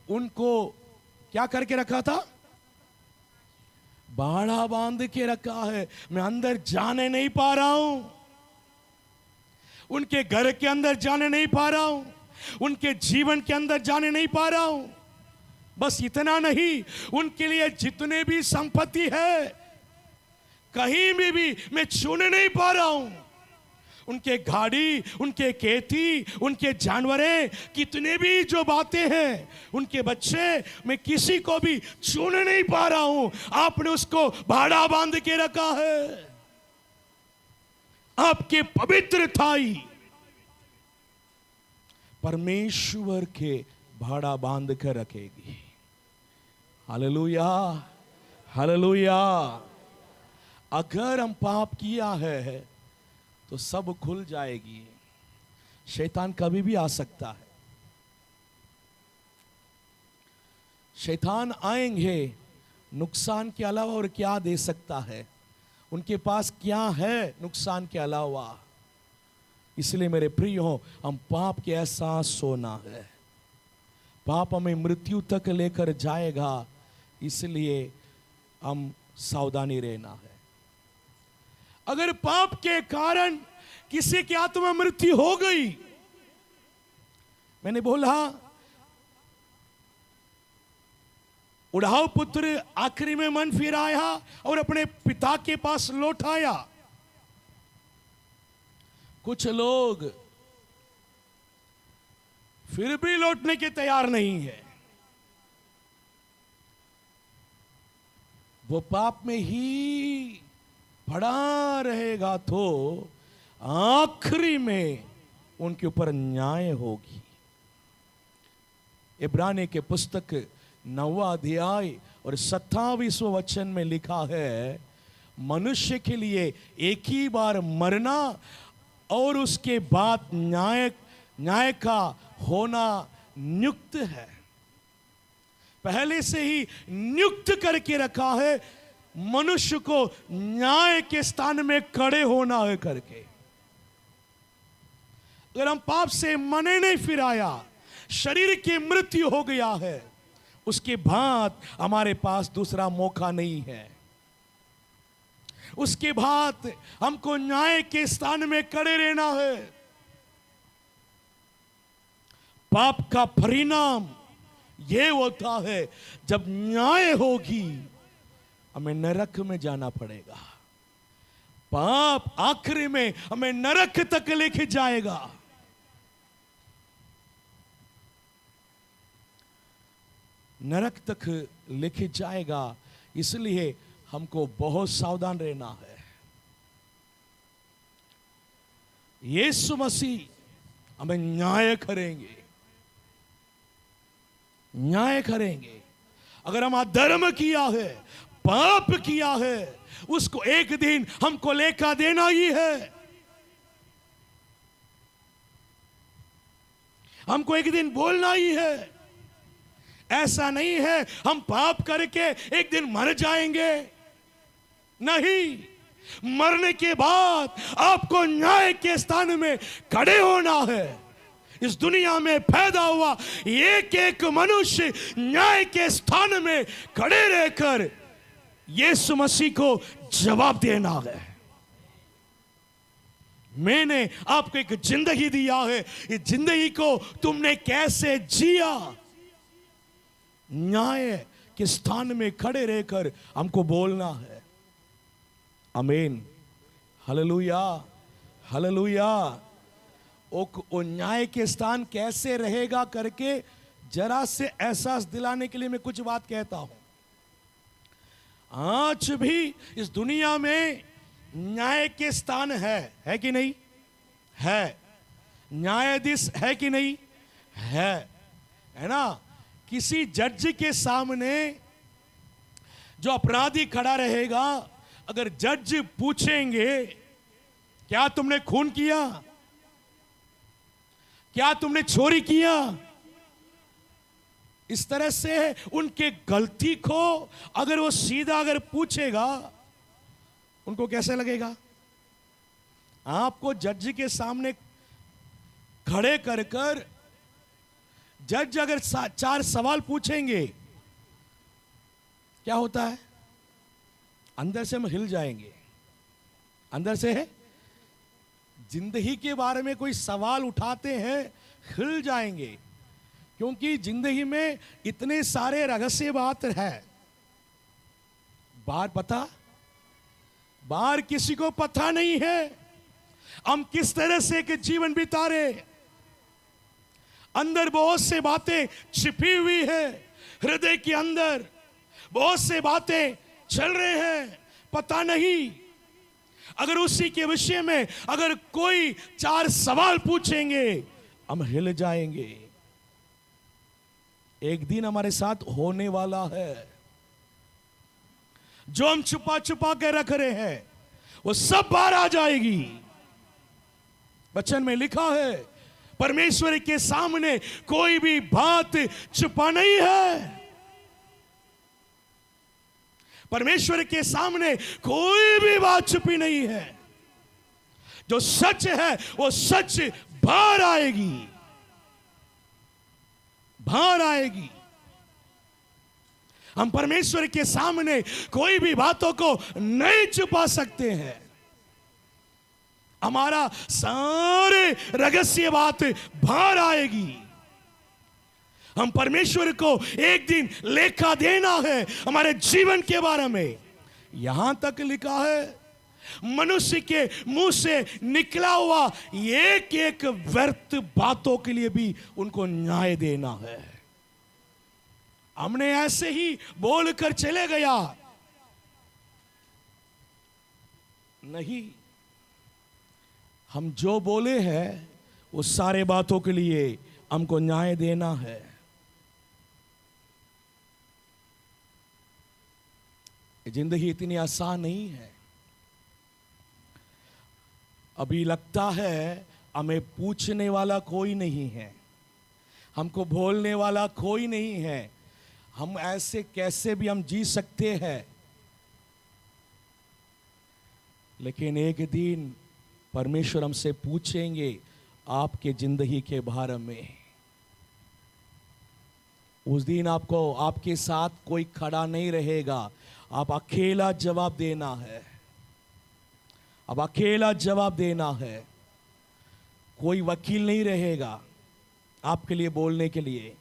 उनको क्या करके रखा था? बाड़ा बांध के रखा है, मैं अंदर जाने नहीं पा रहा हूं, उनके घर के अंदर जाने नहीं पा रहा हूं, उनके जीवन के अंदर जाने नहीं पा रहा हूं। बस इतना नहीं, उनके लिए जितने भी संपत्ति है कहीं भी मैं छूने नहीं पा रहा हूं, उनके गाड़ी, उनके खेती, उनके जानवरें, कितने भी जो बातें हैं, उनके बच्चे, मैं किसी को भी चुन नहीं पा रहा हूं। आपने उसको भाड़ा बांध के रखा है। आपके पवित्र थाई परमेश्वर के भाड़ा बांध कर रखेगी। Hallelujah, hallelujah. अगर हम पाप किया है तो सब खुल जाएगी। शैतान कभी भी आ सकता है। शैतान आएंगे, नुकसान के अलावा और क्या दे सकता है? उनके पास क्या है नुकसान के अलावा? इसलिए मेरे प्रियो, हम पाप के एहसास होना है। पाप हमें मृत्यु तक लेकर जाएगा, इसलिए हम सावधानी रहना है। अगर पाप के कारण किसी की आत्मा मृत्यु हो गई, मैंने बोला उड़ाव पुत्र आखिरी में मन फिराया और अपने पिता के पास लौट आया। कुछ लोग फिर भी लौटने के तैयार नहीं है। वो पाप में ही पड़ा रहेगा तो आखिरी में उनके ऊपर न्याय होगी। इब्रानी के पुस्तक 9वां अध्याय और 27वां वचन में लिखा है, मनुष्य के लिए एक ही बार मरना और उसके बाद न्याय का होना नियुक्त है। पहले से ही नियुक्त करके रखा है मनुष्य को न्याय के स्थान में खड़े होना है करके। अगर हम पाप से मने नहीं फिराया, शरीर की मृत्यु हो गया है, उसके बाद हमारे पास दूसरा मौका नहीं है। उसके बाद हमको न्याय के स्थान में खड़े रहना है। पाप का परिणाम यह होता है, जब न्याय होगी हमें नरक में जाना पड़ेगा। पाप आखिरी में हमें नरक तक लेके जाएगा। नरक तक लेके जाएगा, इसलिए हमको बहुत सावधान रहना है। यीशु मसीह हमें न्याय करेंगे, न्याय करेंगे। अगर हम अधर्म किया है, पाप किया है, उसको एक दिन हमको लेखा देना ही है। हमको एक दिन बोलना ही है। ऐसा नहीं है हम पाप करके एक दिन मर जाएंगे, नहीं। मरने के बाद आपको न्याय के स्थान में खड़े होना है। इस दुनिया में पैदा हुआ एक एक मनुष्य न्याय के स्थान में खड़े रहकर यीशु मसीह को जवाब देना है। मैंने आपको एक जिंदगी दिया है, इस जिंदगी को तुमने कैसे जिया? न्याय के स्थान में खड़े रहकर हमको बोलना है। आमीन, हालेलुया, हालेलुया। वो न्याय के स्थान कैसे रहेगा करके जरा से एहसास दिलाने के लिए मैं कुछ बात कहता हूं। आज भी इस दुनिया में न्याय के स्थान है कि नहीं? है। न्यायाधीश है कि नहीं? है ना? किसी जज के सामने जो अपराधी खड़ा रहेगा, अगर जज पूछेंगे क्या तुमने खून किया, क्या तुमने चोरी किया, इस तरह से उनके गलती को अगर वो सीधा अगर पूछेगा, उनको कैसे लगेगा? आपको जज के सामने खड़े कर कर जज अगर 4 सवाल पूछेंगे, क्या होता है? अंदर से हम हिल जाएंगे। अंदर से है जिंदगी के बारे में कोई सवाल उठाते हैं, हिल जाएंगे, क्योंकि जिंदगी में इतने सारे रहस्य बात है। बाहर किसी को पता नहीं है। हम किस तरह से के जीवन बिता रहे, अंदर बहुत से बातें छिपी हुई है, हृदय के अंदर बहुत से बातें चल रहे हैं, पता नहीं। अगर उसी के विषय में अगर कोई 4 सवाल पूछेंगे हम हिल जाएंगे। एक दिन हमारे साथ होने वाला है, जो हम छुपा छुपा के रख रहे हैं वो सब बाहर आ जाएगी। वचन में लिखा है परमेश्वर के सामने कोई भी बात छुपा नहीं है। परमेश्वर के सामने कोई भी बात छुपी नहीं है। जो सच है वो सच बाहर आएगी, बाहर आएगी। हम परमेश्वर के सामने कोई भी बातों को नहीं छुपा सकते हैं। हमारा सारे रहस्य बात बाहर आएगी। हम परमेश्वर को एक दिन लेखा देना है हमारे जीवन के बारे में। यहां तक लिखा है मनुष्य के मुंह से निकला हुआ एक एक व्यर्थ बातों के लिए भी उनको न्याय देना है। हमने ऐसे ही बोलकर चले गया नहीं, हम जो बोले हैं वो सारे बातों के लिए हमको न्याय देना है। जिंदगी इतनी आसान नहीं है। अभी लगता है हमें पूछने वाला कोई नहीं है, हमको बोलने वाला कोई नहीं है, हम ऐसे कैसे भी हम जी सकते हैं। लेकिन एक दिन परमेश्वर हमसे पूछेंगे आपके जिंदगी के बारे में। उस दिन आपको आपके साथ कोई खड़ा नहीं रहेगा, आप अकेला जवाब देना है। अब अकेला जवाब देना है। कोई वकील नहीं रहेगा आपके लिए बोलने के लिए।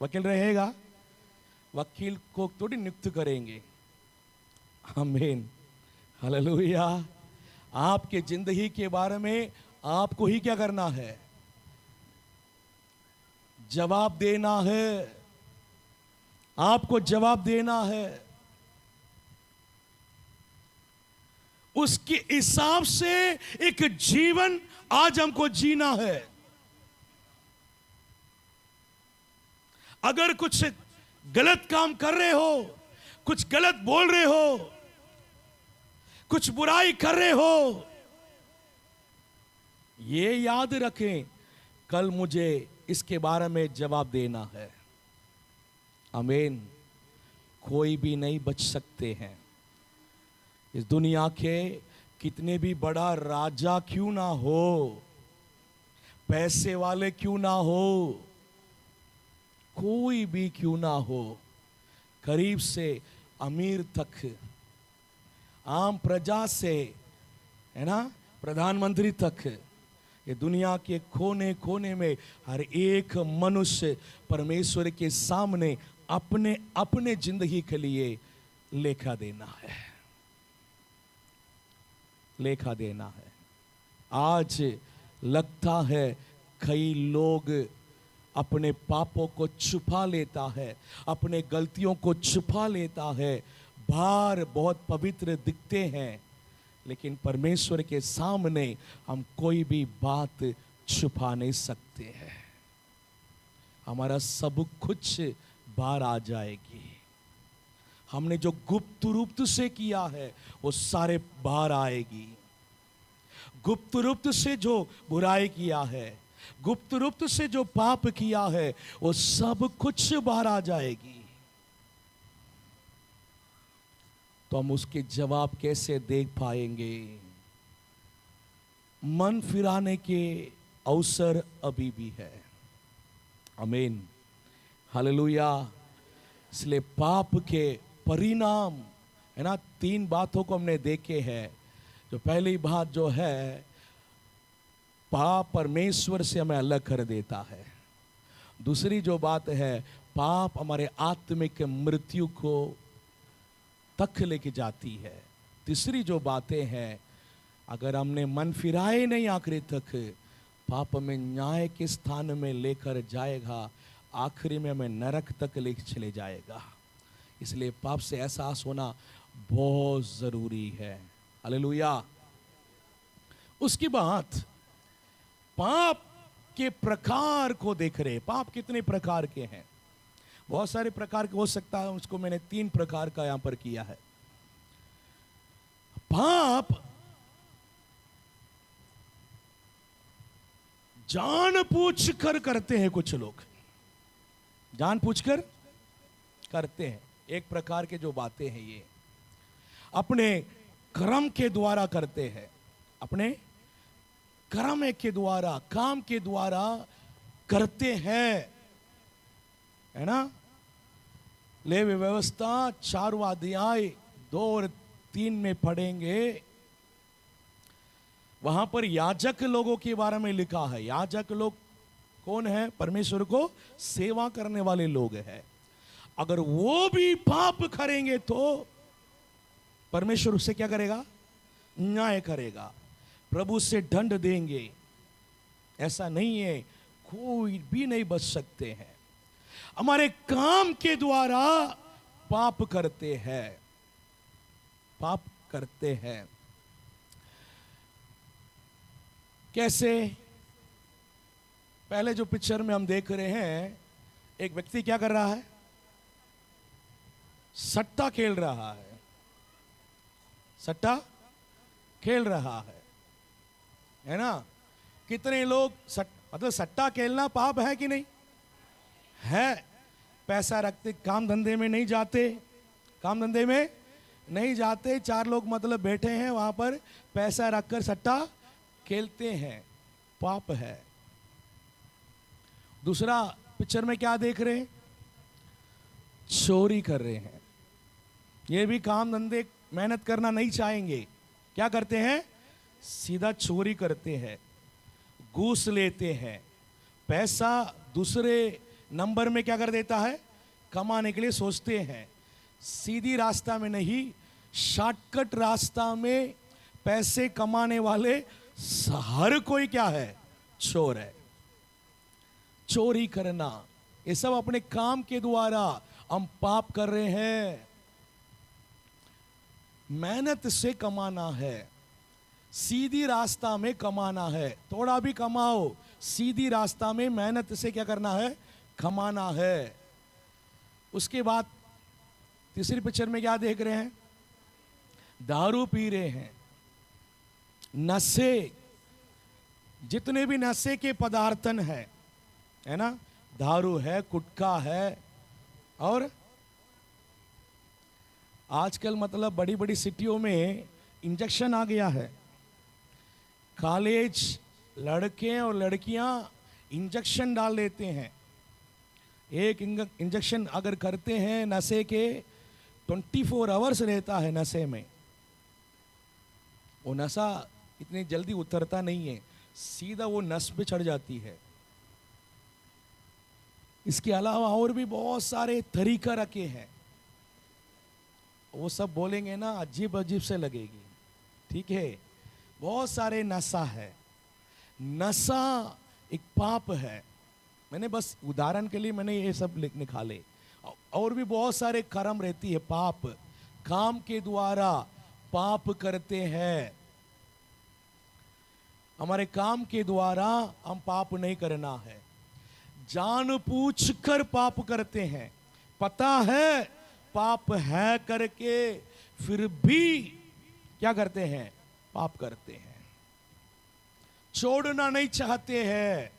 वकील रहेगा, वकील को थोड़ी नियुक्त करेंगे। आमीन, हालेलुया। आपके जिंदगी के बारे में आपको ही क्या करना है? जवाब देना है। आपको जवाब देना है। उसके हिसाब से एक जीवन आज हमको जीना है। अगर कुछ गलत काम कर रहे हो, कुछ गलत बोल रहे हो, कुछ बुराई कर रहे हो, ये याद रखें कल मुझे इसके बारे में जवाब देना है। आमीन। कोई भी नहीं बच सकते हैं। इस दुनिया के कितने भी बड़ा राजा क्यों ना हो, पैसे वाले क्यों ना हो, कोई भी क्यों ना हो, गरीब से अमीर तक, आम प्रजा से है ना प्रधानमंत्री तक, ये दुनिया के कोने कोने में हर एक मनुष्य परमेश्वर के सामने अपने अपने जिंदगी के लिए लेखा देना है। लेखा देना है। आज लगता है कई लोग अपने पापों को छुपा लेता है, अपने गलतियों को छुपा लेता है, बाहर बहुत पवित्र दिखते हैं, लेकिन परमेश्वर के सामने हम कोई भी बात छुपा नहीं सकते हैं। हमारा सब कुछ बाहर आ जाएगी। हमने जो गुप्त रूप से किया है वो सारे बाहर आएगी। गुप्त रूप से जो बुराई किया है, गुप्त रूप से जो पाप किया है, वो सब कुछ बाहर आ जाएगी। तो हम उसके जवाब कैसे देख पाएंगे? मन फिराने के अवसर अभी भी है। आमीन, हालेलुया। इसलिए पाप के परिणाम है ना, 3 बातों को हमने देखे हैं। जो पहली बात जो है, पाप परमेश्वर से हमें अलग कर देता है। दूसरी जो बात है, पाप हमारे आत्मिक मृत्यु को तक लेके जाती है। तीसरी जो बातें हैं, अगर हमने मन फिराए नहीं आखिरी तक, पाप में न्याय के स्थान में लेकर जाएगा, आखिरी में हमें नरक तक ले चले जाएगा। इसलिए पाप से एहसास होना बहुत जरूरी है। हालेलुया। उसकी बात पाप के प्रकार को देख रहे। पाप कितने प्रकार के हैं? बहुत सारे प्रकार के हो सकता है, उसको मैंने 3 प्रकार का यहां पर किया है। पाप जानबूझकर करते हैं, कुछ लोग जानबूझकर करते हैं। एक प्रकार के जो बातें हैं ये अपने कर्म के द्वारा करते हैं, अपने कर्म के द्वारा, काम के द्वारा करते हैं, है ना। लेवी व्यवस्था 4वां अध्याय 2 और 3 में पढ़ेंगे। वहां पर याजक लोगों के बारे में लिखा है। याजक लोग कौन है? परमेश्वर को सेवा करने वाले लोग हैं। अगर वो भी पाप करेंगे तो परमेश्वर उससे क्या करेगा? न्याय करेगा, प्रभु से दंड देंगे। ऐसा नहीं है, कोई भी नहीं बच सकते हैं। हमारे काम के द्वारा पाप करते हैं, पाप करते हैं। कैसे? पहले जो पिक्चर में हम देख रहे हैं, एक व्यक्ति क्या कर रहा है? सट्टा खेल रहा है, सट्टा खेल रहा है ना। कितने लोग मतलब सट्टा खेलना पाप है कि नहीं है? पैसा रखते, काम धंधे में नहीं जाते, काम धंधे में नहीं जाते, 4 लोग मतलब बैठे हैं वहां पर, पैसा रखकर सट्टा खेलते हैं, पाप है। दूसरा पिक्चर में क्या देख रहे हैं? चोरी कर रहे हैं। ये भी काम धंधे मेहनत करना नहीं चाहेंगे, क्या करते हैं? सीधा चोरी करते हैं, घूस लेते हैं, पैसा दूसरे नंबर में क्या कर देता है? कमाने के लिए सोचते हैं। सीधी रास्ता में नहीं, शॉर्टकट रास्ता में पैसे कमाने वाले हर कोई क्या है? चोर है। चोरी करना, ये सब अपने काम के द्वारा हम पाप कर रहे हैं। मेहनत से कमाना है, सीधी रास्ता में कमाना है। थोड़ा भी कमाओ, सीधी रास्ता में मेहनत से क्या करना है? कमाना है। उसके बाद तीसरी पिक्चर में क्या देख रहे हैं? दारू पी रहे हैं, नशे, जितने भी नशे के पदार्थन है ना, दारू है, गुटखा है, और आजकल मतलब बड़ी बड़ी सिटियों में इंजेक्शन आ गया है। कॉलेज लड़के और लड़कियां इंजेक्शन डाल देते हैं। एक इंजेक्शन अगर करते हैं नशे के, 24 आवर्स रहता है नशे में। वो नशा इतनी जल्दी उतरता नहीं है, सीधा वो नस पे चढ़ जाती है। इसके अलावा और भी बहुत सारे तरीका रखे हैं, वो सब बोलेंगे ना अजीब अजीब से लगेगी, ठीक है। बहुत सारे नशा है, नशा एक पाप है। मैंने बस उदाहरण के लिए मैंने ये सब निकाले। और भी बहुत सारे कर्म रहती है, पाप, काम के द्वारा पाप करते हैं। हमारे काम के द्वारा हम पाप नहीं करना है, जानबूझकर पाप करते हैं। पता है पाप है करके फिर भी क्या करते हैं? पाप करते हैं। छोड़ना नहीं चाहते हैं,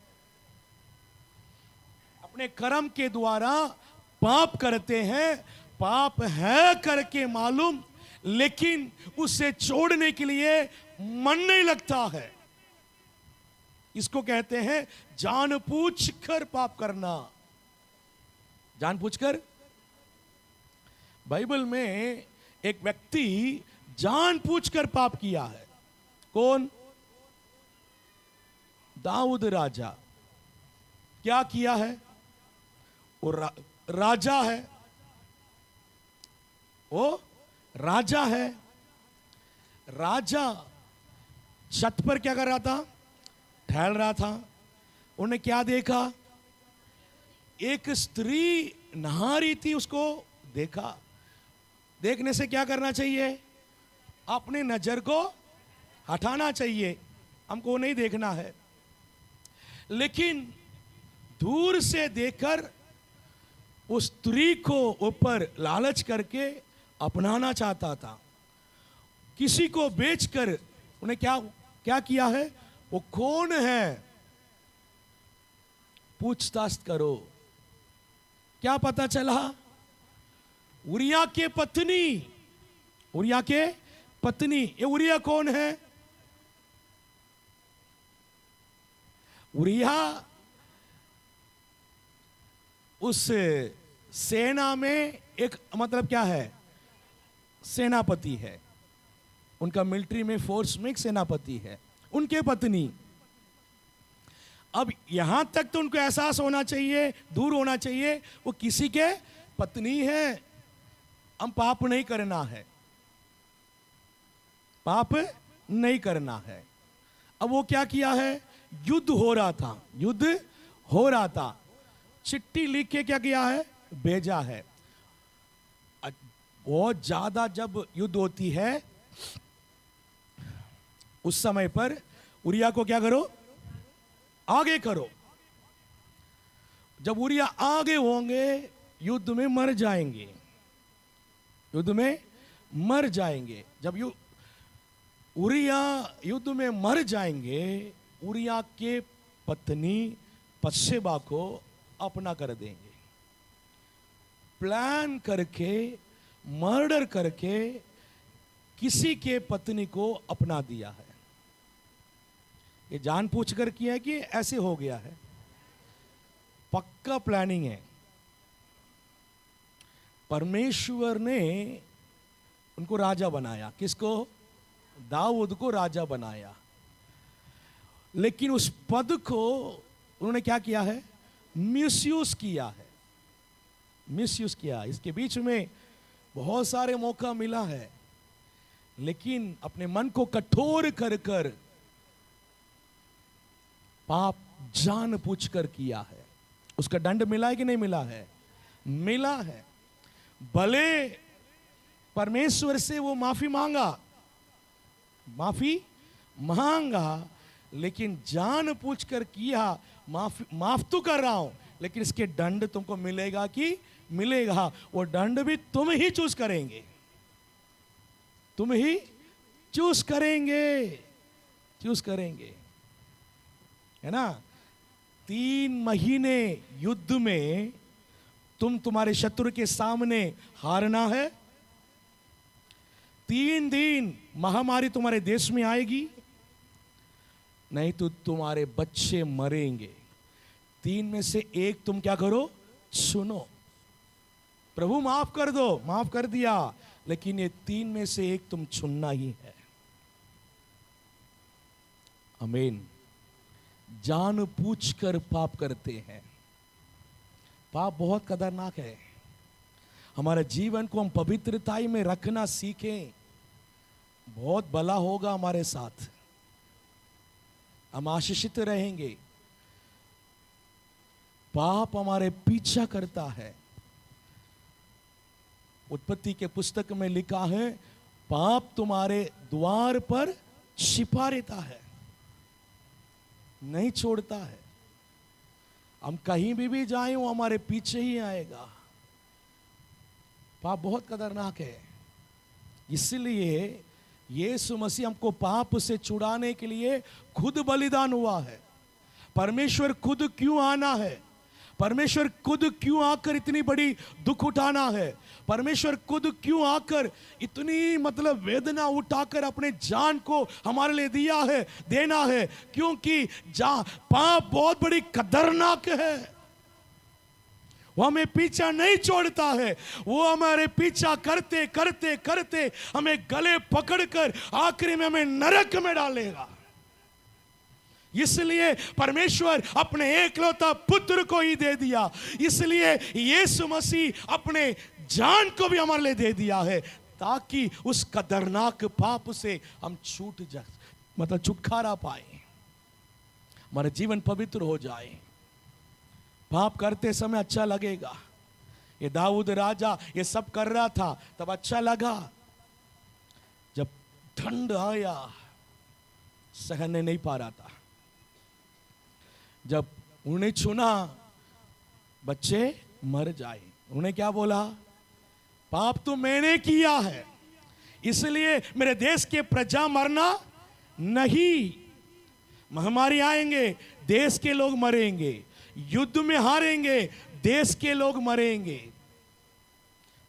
अपने कर्म के द्वारा पाप करते हैं। पाप है करके मालूम, लेकिन उसे छोड़ने के लिए मन नहीं लगता है। इसको कहते हैं जानबूझकर पाप करना। जानबूझकर, बाइबल में एक व्यक्ति जानबूझकर पाप किया है। कौन? दाऊद राजा। क्या किया है? वो राजा है, वो राजा है। राजा छत पर क्या कर रहा था? टहल रहा था। उन्होंने क्या देखा? एक स्त्री नहा रही थी, उसको देखा। देखने से क्या करना चाहिए? अपनी नजर को हटाना चाहिए, हमको नहीं देखना है। लेकिन दूर से देखकर उस स्त्री को ऊपर लालच करके अपनाना चाहता था। किसी को बेचकर उन्हें क्या क्या किया है? वो कौन है पूछताछ करो। क्या पता चला? उरिया के पत्नी। उरिया के पत्नी। ये उरिया कौन है? उरिया उस सेना में एक मतलब क्या है? सेनापति है। उनका मिलिट्री में फोर्स में एक सेनापति है। उनके पत्नी। अब यहां तक तो उनको एहसास होना चाहिए, दूर होना चाहिए, वो किसी के पत्नी है। हम पाप नहीं करना है, पाप नहीं करना है। अब वो क्या किया है? युद्ध हो रहा था, युद्ध हो रहा था। चिट्ठी लिख के क्या किया है? भेजा है। बहुत ज्यादा जब युद्ध होती है उस समय पर उरिया को क्या करो? आगे करो। जब उरिया आगे होंगे युद्ध में मर जाएंगे, युद्ध में मर जाएंगे। जब उरिया युद्ध में मर जाएंगे, उरिया के पत्नी बत्शेबा को अपना कर देंगे। प्लान करके, मर्डर करके किसी के पत्नी को अपना दिया है। ये जानबूझ कर किया है कि ऐसे हो गया है? पक्का प्लानिंग है। परमेश्वर ने उनको राजा बनाया। किसको? दाऊद को राजा बनाया। लेकिन उस पद को उन्होंने क्या किया है? मिसयूज किया है। मिसयूज किया। इसके बीच में बहुत सारे मौका मिला है, लेकिन अपने मन को कठोर कर कर पाप जानबूझ कर किया है। उसका दंड मिला है कि नहीं मिला है? मिला है। भले परमेश्वर से वो माफी मांगा, माफी मांगा, लेकिन जानबूझ कर किया। माफ तो कर रहा हूं, लेकिन इसके दंड तुमको मिलेगा कि मिलेगा? वो दंड भी तुम ही चूज करेंगे, तुम ही चूज करेंगे, चूज करेंगे, है ना? 3 महीने युद्ध में तुम्हारे शत्रु के सामने हारना है। 3 दिन महामारी तुम्हारे देश में आएगी, नहीं तो तुम्हारे बच्चे मरेंगे। 3 में से एक तुम क्या करो? सुनो। प्रभु माफ कर दो, माफ कर दिया, लेकिन ये 3 में से एक तुम चुनना ही है। आमीन। जानबूझकर पाप करते हैं। पाप बहुत खतरनाक है। हमारे जीवन को हम पवित्रताई में रखना सीखें, बहुत भला होगा हमारे साथ। हम आशीषित रहेंगे। पाप हमारे पीछा करता है। उत्पत्ति के पुस्तक में लिखा है, पाप तुम्हारे द्वार पर छिपा रहता है, नहीं छोड़ता है। हम कहीं भी जाएं वो हमारे पीछे ही आएगा। पाप बहुत खतरनाक है। इसलिए यीशु मसीह हमको पाप से छुड़ाने के लिए खुद बलिदान हुआ है। परमेश्वर खुद क्यों आना है? परमेश्वर खुद क्यों आकर इतनी बड़ी दुख उठाना है? परमेश्वर खुद क्यों आकर इतनी मतलब वेदना उठाकर अपने जान को हमारे लिए दिया है, देना है? क्योंकि पाप बहुत बड़ी खतरनाक है। वो हमें पीछा नहीं छोड़ता है, वो हमारे पीछा करते करते करते हमें गले पकड़कर आखिरी में हमें नरक में डालेगा। इसलिए परमेश्वर अपने एकलौता पुत्र को ही दे दिया। इसलिए यीशु मसीह अपने जान को भी हमारे लिए दे दिया है, ताकि उस खतरनाक पाप से हम छूट जाए, मतलब छुटकारा पाए, हमारा जीवन पवित्र हो जाए। पाप करते समय अच्छा लगेगा। ये दाऊद राजा ये सब कर रहा था तब अच्छा लगा, जब ठंड आया सहने नहीं पा रहा था। जब उन्हें चुना बच्चे मर जाए, उन्हें क्या बोला? पाप तो मैंने किया है, इसलिए मेरे देश के प्रजा मरना नहीं। महामारी आएंगे, देश के लोग मरेंगे, युद्ध में हारेंगे, देश के लोग मरेंगे।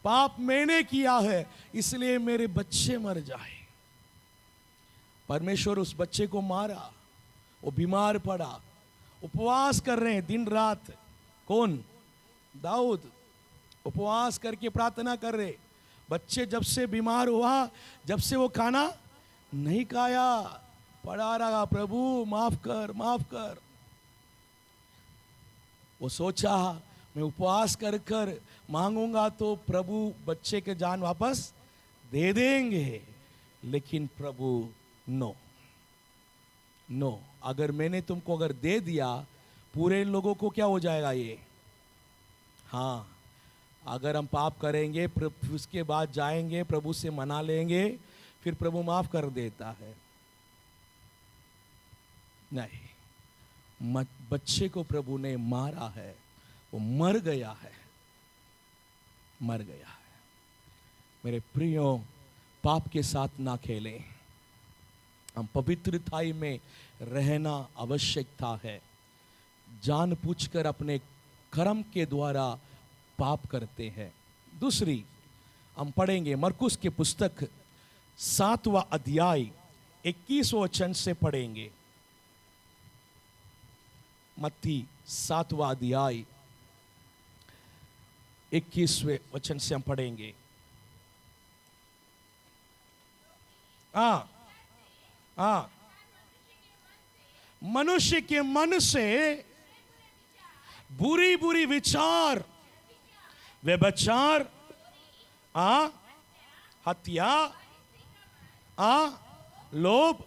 पाप मैंने किया है, इसलिए मेरे बच्चे मर जाए। परमेश्वर उस बच्चे को मारा, वो बीमार पड़ा, उपवास कर रहे हैं दिन रात। कौन? दाऊद उपवास करके प्रार्थना कर रहे। बच्चे जब से बीमार हुआ, जब से वो खाना नहीं खाया, पड़ा रहा, प्रभु माफ कर माफ कर। वो सोचा मैं उपवास कर कर मांगूंगा तो प्रभु बच्चे के जान वापस दे देंगे, लेकिन प्रभु नो नो, अगर मैंने तुमको अगर दे दिया, पूरे लोगों को क्या हो जाएगा ये? हाँ, अगर हम पाप करेंगे उसके बाद जाएंगे प्रभु से मना लेंगे, फिर प्रभु माफ कर देता है। नहीं, बच्चे को प्रभु ने मारा है, वो मर गया है, मर गया है। मेरे प्रियो, पाप के साथ ना खेलें। हम पवित्रताई में रहना आवश्यकता है। जानबूझकर अपने कर्म के द्वारा पाप करते हैं। दूसरी हम पढ़ेंगे मरकुस के पुस्तक 7वां अध्याय 21वें वचन से पढ़ेंगे। मत्ती 7वां अध्याय 21वें वचन से हम पढ़ेंगे। मनुष्य के मन से बुरी बुरी विचार, व्यभिचार, हत्या, लोभ,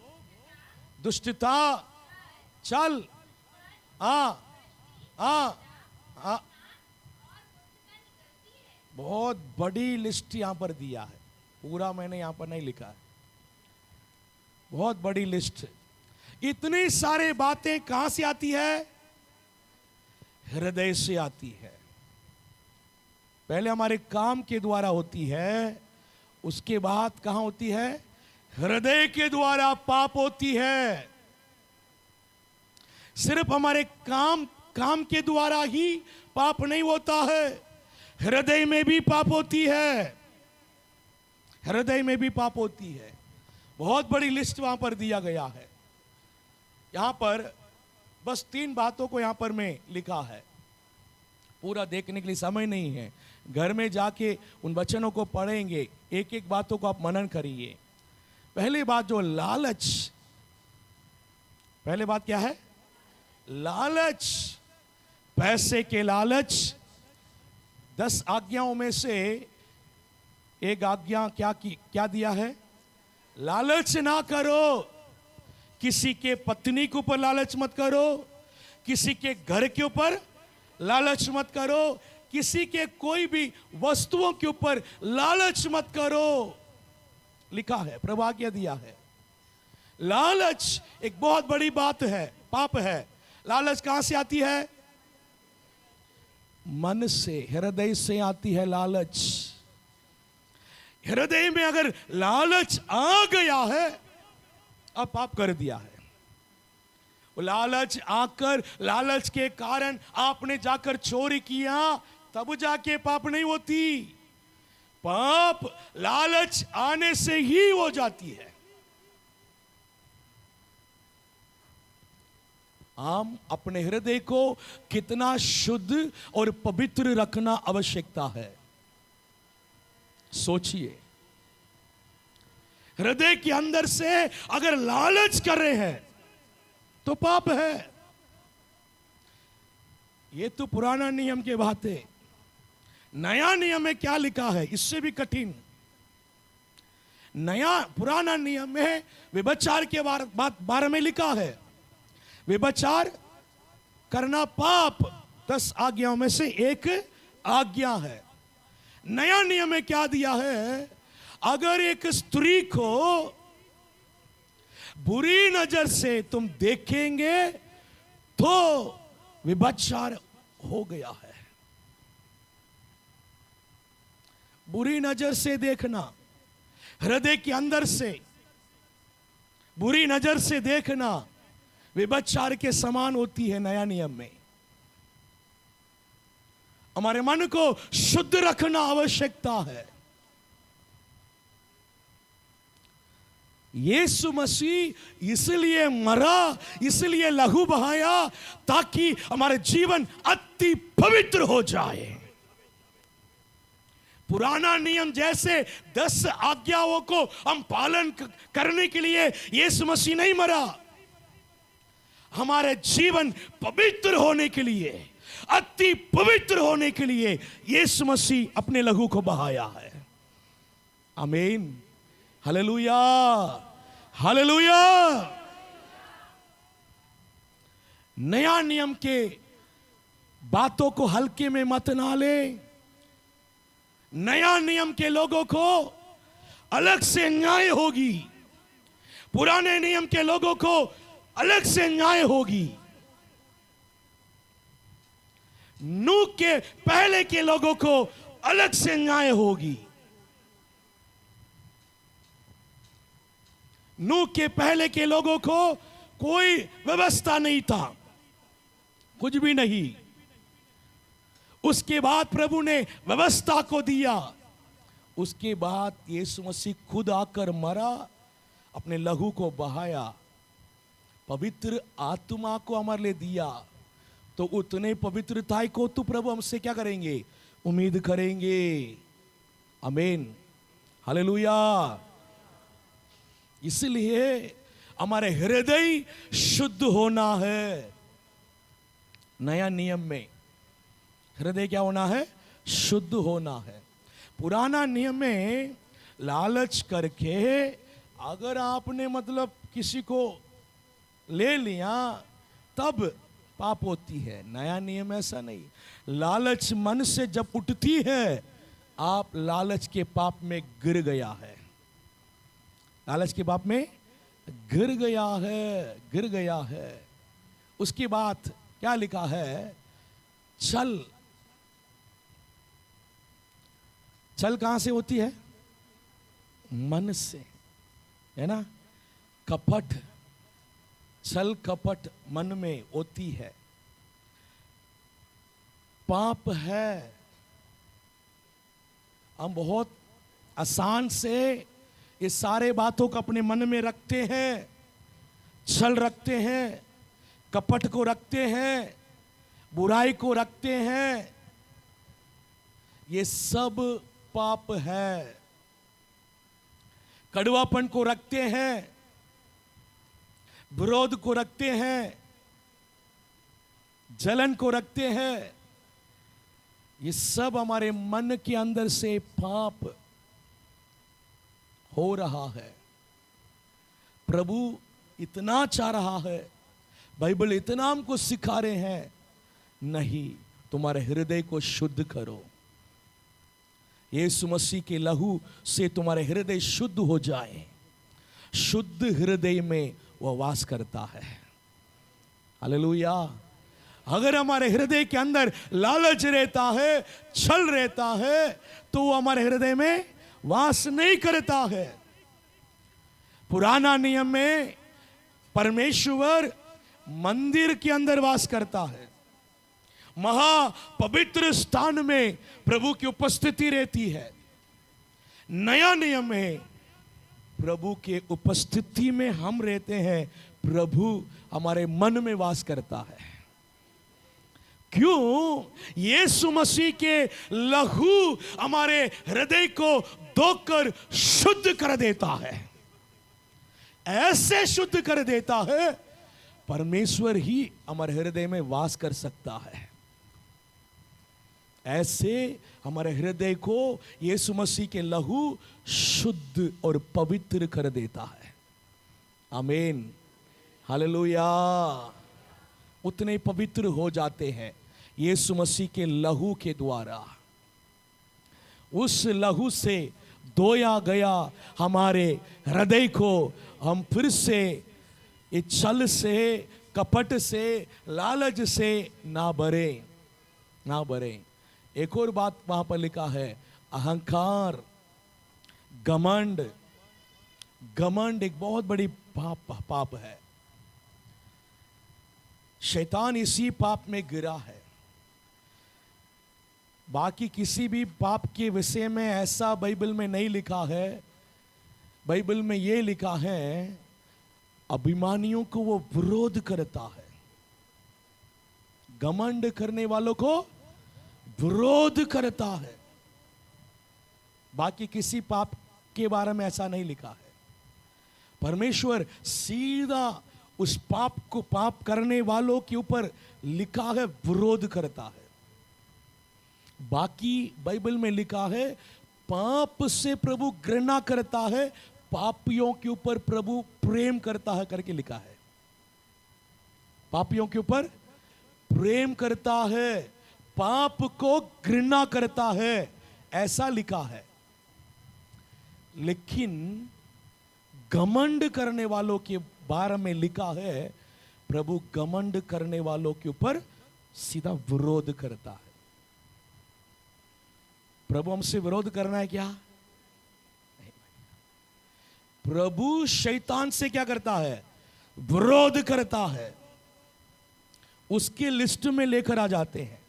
दुष्टता, छल, बहुत बड़ी लिस्ट यहां पर दिया है, पूरा मैंने यहां पर नहीं लिखा है, बहुत बड़ी लिस्ट। इतनी सारी बातें कहां से आती है? हृदय से आती है। पहले हमारे काम के द्वारा होती है, उसके बाद कहां होती है? हृदय के द्वारा पाप होती है। सिर्फ हमारे काम के द्वारा ही पाप नहीं होता है, हृदय में भी पाप होती है, हृदय में भी पाप होती है। बहुत बड़ी लिस्ट वहां पर दिया गया है। यहां पर बस 3 बातों को यहां पर मैं लिखा है, पूरा देखने के लिए समय नहीं है। घर में जाके उन वचनों को पढ़ेंगे, एक एक बातों को आप मनन करिए। पहली बात जो लालच, पहली बात क्या है? लालच, पैसे के लालच। 10 आज्ञाओं में से एक आज्ञा क्या दिया है? लालच ना करो। किसी के पत्नी के ऊपर लालच मत करो, किसी के घर के ऊपर लालच मत करो, किसी के कोई भी वस्तुओं के ऊपर लालच मत करो। लिखा है, प्रभु आज्ञा दिया है। लालच एक बहुत बड़ी बात है, पाप है। लालच कहां से आती है? मन से, हृदय से आती है लालच। हृदय में अगर लालच आ गया है, अब पाप कर दिया है। लालच आकर, लालच के कारण आपने जाकर चोरी किया, तब जाके पाप नहीं होती। पाप लालच आने से ही हो जाती है। हम अपने हृदय को कितना शुद्ध और पवित्र रखना आवश्यकता है, सोचिए। हृदय के अंदर से अगर लालच कर रहे हैं तो पाप है। ये तो पुराना नियम की बात है। नया नियम में क्या लिखा है? इससे भी कठिन। नया पुराना नियम में व्यभिचार के बारे में लिखा है, व्यभिचार करना पाप 10 आज्ञाओं में से एक आज्ञा है। नया नियम में क्या दिया है? अगर एक स्त्री को बुरी नजर से तुम देखेंगे तो व्यभिचार हो गया है। बुरी नजर से देखना, हृदय के अंदर से बुरी नजर से देखना व्यभिचार के समान होती है। नया नियम में हमारे मन को शुद्ध रखना आवश्यकता है। यीशु मसीह इसलिए मरा, इसलिए लहू बहाया ताकि हमारे जीवन अति पवित्र हो जाए। पुराना नियम जैसे 10 आज्ञाओं को हम पालन करने के लिए यीशु मसीह नहीं मरा, हमारे जीवन पवित्र होने के लिए, अति पवित्र होने के लिए यीशु मसीह अपने लहू को बहाया है। आमीन, हालेलुया, हालेलुया। नया नियम के बातों को हल्के में मत ना ले। नया नियम के लोगों को अलग से न्याय होगी, पुराने नियम के लोगों को अलग से न्याय होगी। नूह के पहले के लोगों को अलग से न्याय होगी। नूह के पहले के लोगों को कोई व्यवस्था नहीं था, कुछ भी नहीं। उसके बाद प्रभु ने व्यवस्था को दिया। उसके बाद यीशु मसीह खुद आकर मरा, अपने लहू को बहाया, पवित्र आत्मा को हमारे लिए दिया। तो उतने पवित्रता को तो प्रभु हमसे क्या करेंगे? उम्मीद करेंगे। आमीन, हालेलुया। इसलिए हमारे हृदय शुद्ध होना है। नया नियम में हृदय क्या होना है? शुद्ध होना है। पुराना नियम में लालच करके अगर आपने मतलब किसी को ले लिया तब पाप होती है। नया नियम ऐसा नहीं। लालच मन से जब उठती है, आप लालच के पाप में गिर गया है। लालच के पाप में गिर गया है, गिर गया है। उसके बाद क्या लिखा है? छल। छल कहां से होती है? मन से, है ना? कपट, छल कपट मन में होती है, पाप है। हम बहुत आसान से ये सारे बातों को अपने मन में रखते हैं। छल रखते हैं, कपट को रखते हैं, बुराई को रखते हैं। ये सब पाप है। कड़वापन को रखते हैं, विरोध को रखते हैं, जलन को रखते हैं। ये सब हमारे मन के अंदर से पाप हो रहा है। प्रभु इतना चाह रहा है, बाइबल इतना हमको सिखा रहे हैं, नहीं, तुम्हारे हृदय को शुद्ध करो। यीशु मसीह के लहू से तुम्हारे हृदय शुद्ध हो जाए। शुद्ध हृदय में वह वास करता है। हालेलुया। अगर हमारे हृदय के अंदर लालच रहता है, छल रहता है, तो वो हमारे हृदय में वास नहीं करता है। पुराना नियम में परमेश्वर मंदिर के अंदर वास करता है, महापवित्र स्थान में प्रभु की उपस्थिति रहती है। नया नियम में प्रभु के उपस्थिति में हम रहते हैं, प्रभु हमारे मन में वास करता है। क्यों? यीशु मसीह के लहू हमारे हृदय को धोकर शुद्ध कर देता है। ऐसे शुद्ध कर देता है, परमेश्वर ही हमारे हृदय में वास कर सकता है। ऐसे हमारे हृदय को यीशु मसीह के लहू शुद्ध और पवित्र कर देता है। आमीन, हालेलुया। उतने पवित्र हो जाते हैं यीशु मसीह के लहू के द्वारा। उस लहू से धोया गया हमारे हृदय को हम फिर से इस छल से, कपट से, लालच से ना भरे। एक और बात वहां पर लिखा है, अहंकार, घमंड एक बहुत बड़ी पाप है। शैतान इसी पाप में गिरा है। बाकी किसी भी पाप के विषय में ऐसा बाइबल में नहीं लिखा है। बाइबल में यह लिखा है, अभिमानियों को वो विरोध करता है, घमंड करने वालों को विरोध करता है। बाकी किसी पाप के बारे में ऐसा नहीं लिखा है। परमेश्वर सीधा उस पाप करने वालों के ऊपर लिखा है, विरोध करता है। बाकी बाइबल में लिखा है, पाप से प्रभु घृणा करता है, पापियों के ऊपर प्रभु प्रेम करता है करके लिखा है। पापियों के ऊपर प्रेम करता है, पाप को घृणा करता है, ऐसा लिखा है। लेकिन घमंड करने वालों के बारे में लिखा है, प्रभु घमंड करने वालों के ऊपर सीधा विरोध करता है। प्रभु हमसे विरोध करना है क्या? प्रभु शैतान से क्या करता है? विरोध करता है। उसके लिस्ट में लेकर आ जाते हैं।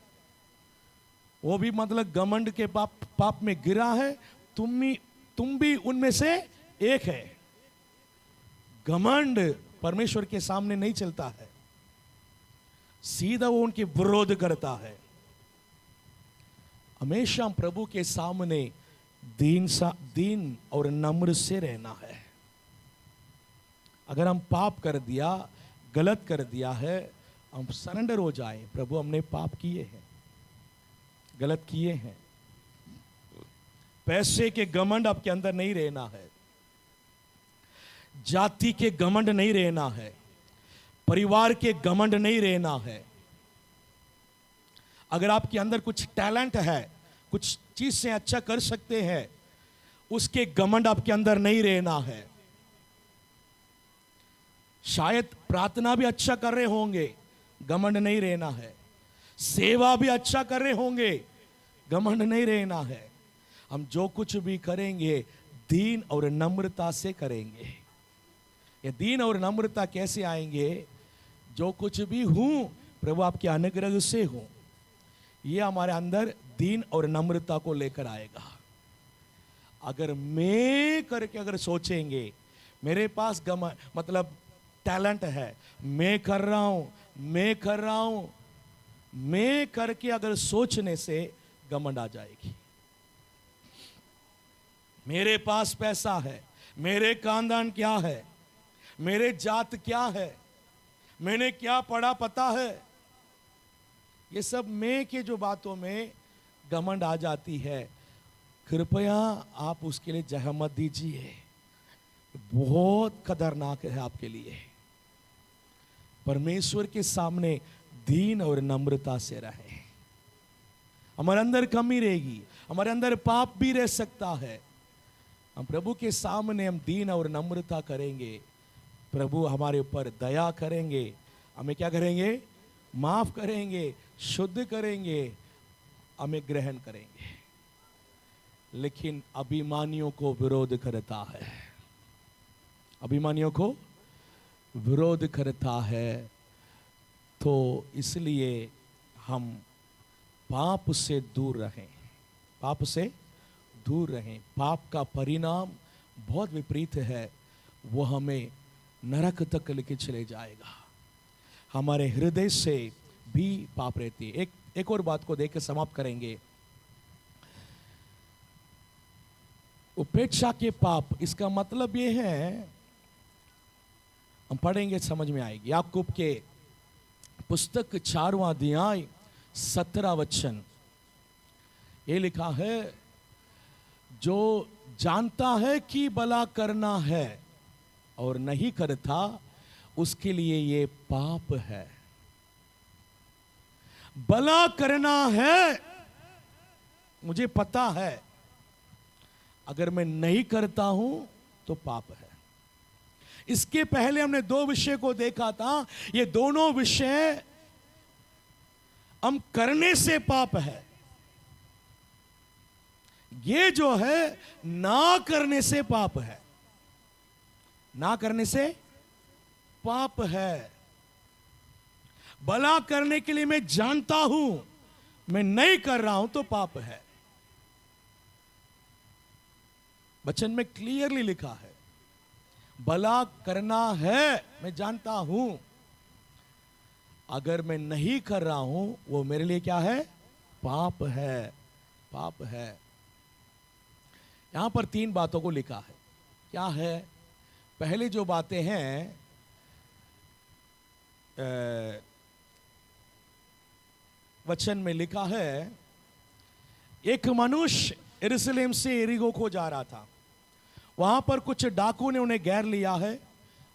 वो भी मतलब घमंड के पाप में गिरा है, तुम भी उनमें से एक है। घमंड परमेश्वर के सामने नहीं चलता है, सीधा वो उनके विरोध करता है। हमेशा प्रभु के सामने दीन और नम्र से रहना है। अगर हम पाप कर दिया, गलत कर दिया है, हम सरेंडर हो जाएं। प्रभु हमने पाप किए हैं, गलत किए हैं। पैसे के घमंड आपके अंदर नहीं रहना है, जाति के घमंड नहीं रहना है, परिवार के घमंड नहीं रहना है। अगर आपके अंदर कुछ टैलेंट है, कुछ चीज से अच्छा कर सकते हैं, उसके घमंड आपके अंदर नहीं रहना है। शायद प्रार्थना भी अच्छा कर रहे होंगे, घमंड नहीं रहना है। सेवा भी अच्छा कर रहे होंगे, घमंड नहीं रहना है। हम जो कुछ भी करेंगे दीन और नम्रता से करेंगे। ये दीन और नम्रता कैसे आएंगे? जो कुछ भी हूं प्रभु आपके अनुग्रह से हूं, ये हमारे अंदर दीन और नम्रता को लेकर आएगा। अगर मैं करके अगर सोचेंगे मेरे पास मतलब टैलेंट है, मैं कर रहा हूं, मैं करके अगर सोचने से घमंड आ जाएगी। मेरे पास पैसा है, मेरे खानदान क्या है, मेरे जात क्या है, मैंने क्या पढ़ा पता है, ये सब मैं के जो बातों में घमंड आ जाती है, कृपया आप उसके लिए जगह मत दीजिए। बहुत खतरनाक है आपके लिए। परमेश्वर के सामने दीन और नम्रता से रहे। हमारे अंदर कमी रहेगी, हमारे अंदर पाप भी रह सकता है। हम प्रभु के सामने हम दीन और नम्रता करेंगे, प्रभु हमारे ऊपर दया करेंगे, हमें क्या करेंगे? माफ करेंगे, शुद्ध करेंगे, हमें ग्रहण करेंगे। लेकिन अभिमानियों को विरोध करता है, अभिमानियों को विरोध करता है। तो इसलिए हम पाप से दूर रहें, पाप से दूर रहें। पाप का परिणाम बहुत विपरीत है, वो हमें नरक तक लेके चले जाएगा। हमारे हृदय से भी पाप रहती है। एक और बात को देख के समाप्त करेंगे। उपेक्षा के पाप, इसका मतलब ये है, हम पढ़ेंगे समझ में आएगी। याकूब के पुस्तक 4वां अध्याय 17 वचन, ये लिखा है, जो जानता है कि भला करना है और नहीं करता, उसके लिए ये पाप है। भला करना है, मुझे पता है, अगर मैं नहीं करता हूं तो पाप है। इसके पहले हमने दो विषय को देखा था, ये दोनों विषय हम करने से पाप है, ये जो है ना करने से पाप है। ना करने से पाप है। भला करने के लिए मैं जानता हूं, मैं नहीं कर रहा हूं तो पाप है। वचन में क्लियरली लिखा है, भला करना है, मैं जानता हूं, अगर मैं नहीं कर रहा हूं वो मेरे लिए क्या है? पाप है, पाप है। यहां पर तीन बातों को लिखा है। क्या है? पहले जो बातें हैं, वचन में लिखा है, एक मनुष्य यरूशलेम से यरीहो को जा रहा था। वहां पर कुछ डाकू ने उन्हें घेर लिया है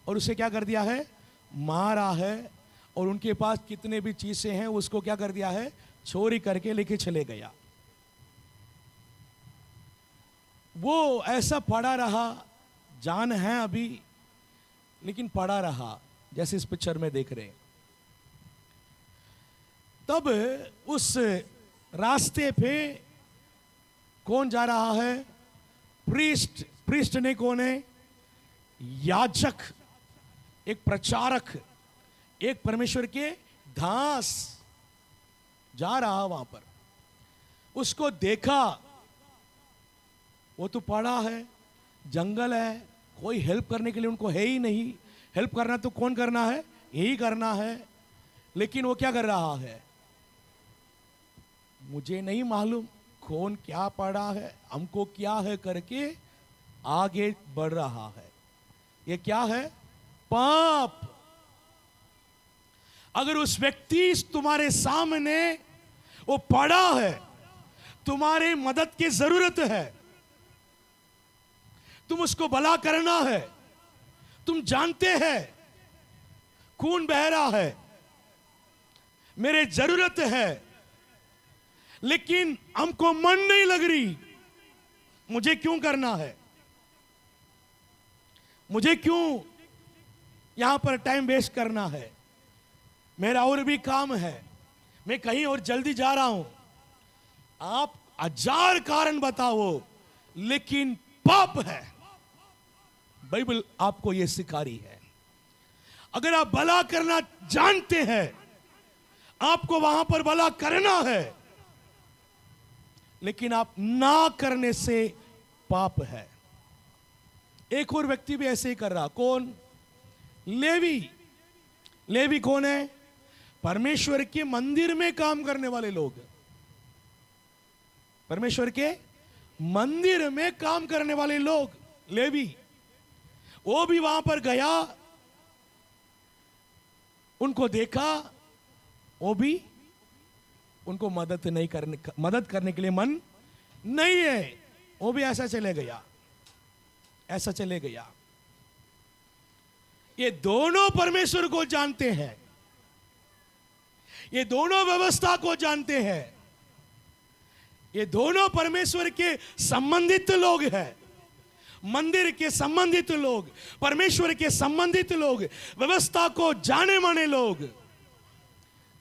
और उसे क्या कर दिया है? मारा है। और उनके पास कितने भी चीजें हैं उसको क्या कर दिया है? चोरी करके लेके चले गया। वो ऐसा पड़ा रहा, जान है अभी, लेकिन पड़ा रहा, जैसे इस पिक्चर में देख रहे हैं। तब उस रास्ते पे कौन जा रहा है? प्रीस्ट ने कौन है? याजक, एक प्रचारक, एक परमेश्वर के दास जा रहा वहां पर। उसको देखा, वो तो पड़ा है, जंगल है, कोई हेल्प करने के लिए उनको है ही नहीं। हेल्प करना तो कौन करना है? यही करना है। लेकिन वो क्या कर रहा है? मुझे नहीं मालूम कौन क्या पड़ा है, हमको क्या है करके आगे बढ़ रहा है। ये क्या है? पाप। अगर उस व्यक्ति तुम्हारे सामने वो पड़ा है, तुम्हारी मदद की जरूरत है, तुम उसको भला करना है, तुम जानते हैं खून बह रहा है, मेरे जरूरत है, लेकिन हमको मन नहीं लग रही, मुझे क्यों करना है? मुझे क्यों यहां पर टाइम वेस्ट करना है? मेरा और भी काम है, मैं कहीं और जल्दी जा रहा हूं। आप हजार कारण बताओ, लेकिन पाप है। बाइबल आपको यह सिखा रही है। अगर आप भला करना जानते हैं, आपको वहां पर भला करना है, लेकिन आप ना करने से पाप है। एक और व्यक्ति भी ऐसे ही कर रहा। कौन? लेवी। लेवी कौन है? परमेश्वर के मंदिर में काम करने वाले लोग। परमेश्वर के मंदिर में काम करने वाले लोग, लेवी। वो भी वहां पर गया, उनको देखा, वो भी उनको मदद करने के लिए मन नहीं है। वो भी ऐसा चले गया, ऐसा चले गया। ये दोनों परमेश्वर को जानते हैं, ये दोनों व्यवस्था को जानते हैं, ये दोनों परमेश्वर के संबंधित लोग हैं। मंदिर के संबंधित लोग, परमेश्वर के संबंधित लोग, व्यवस्था को जाने माने लोग,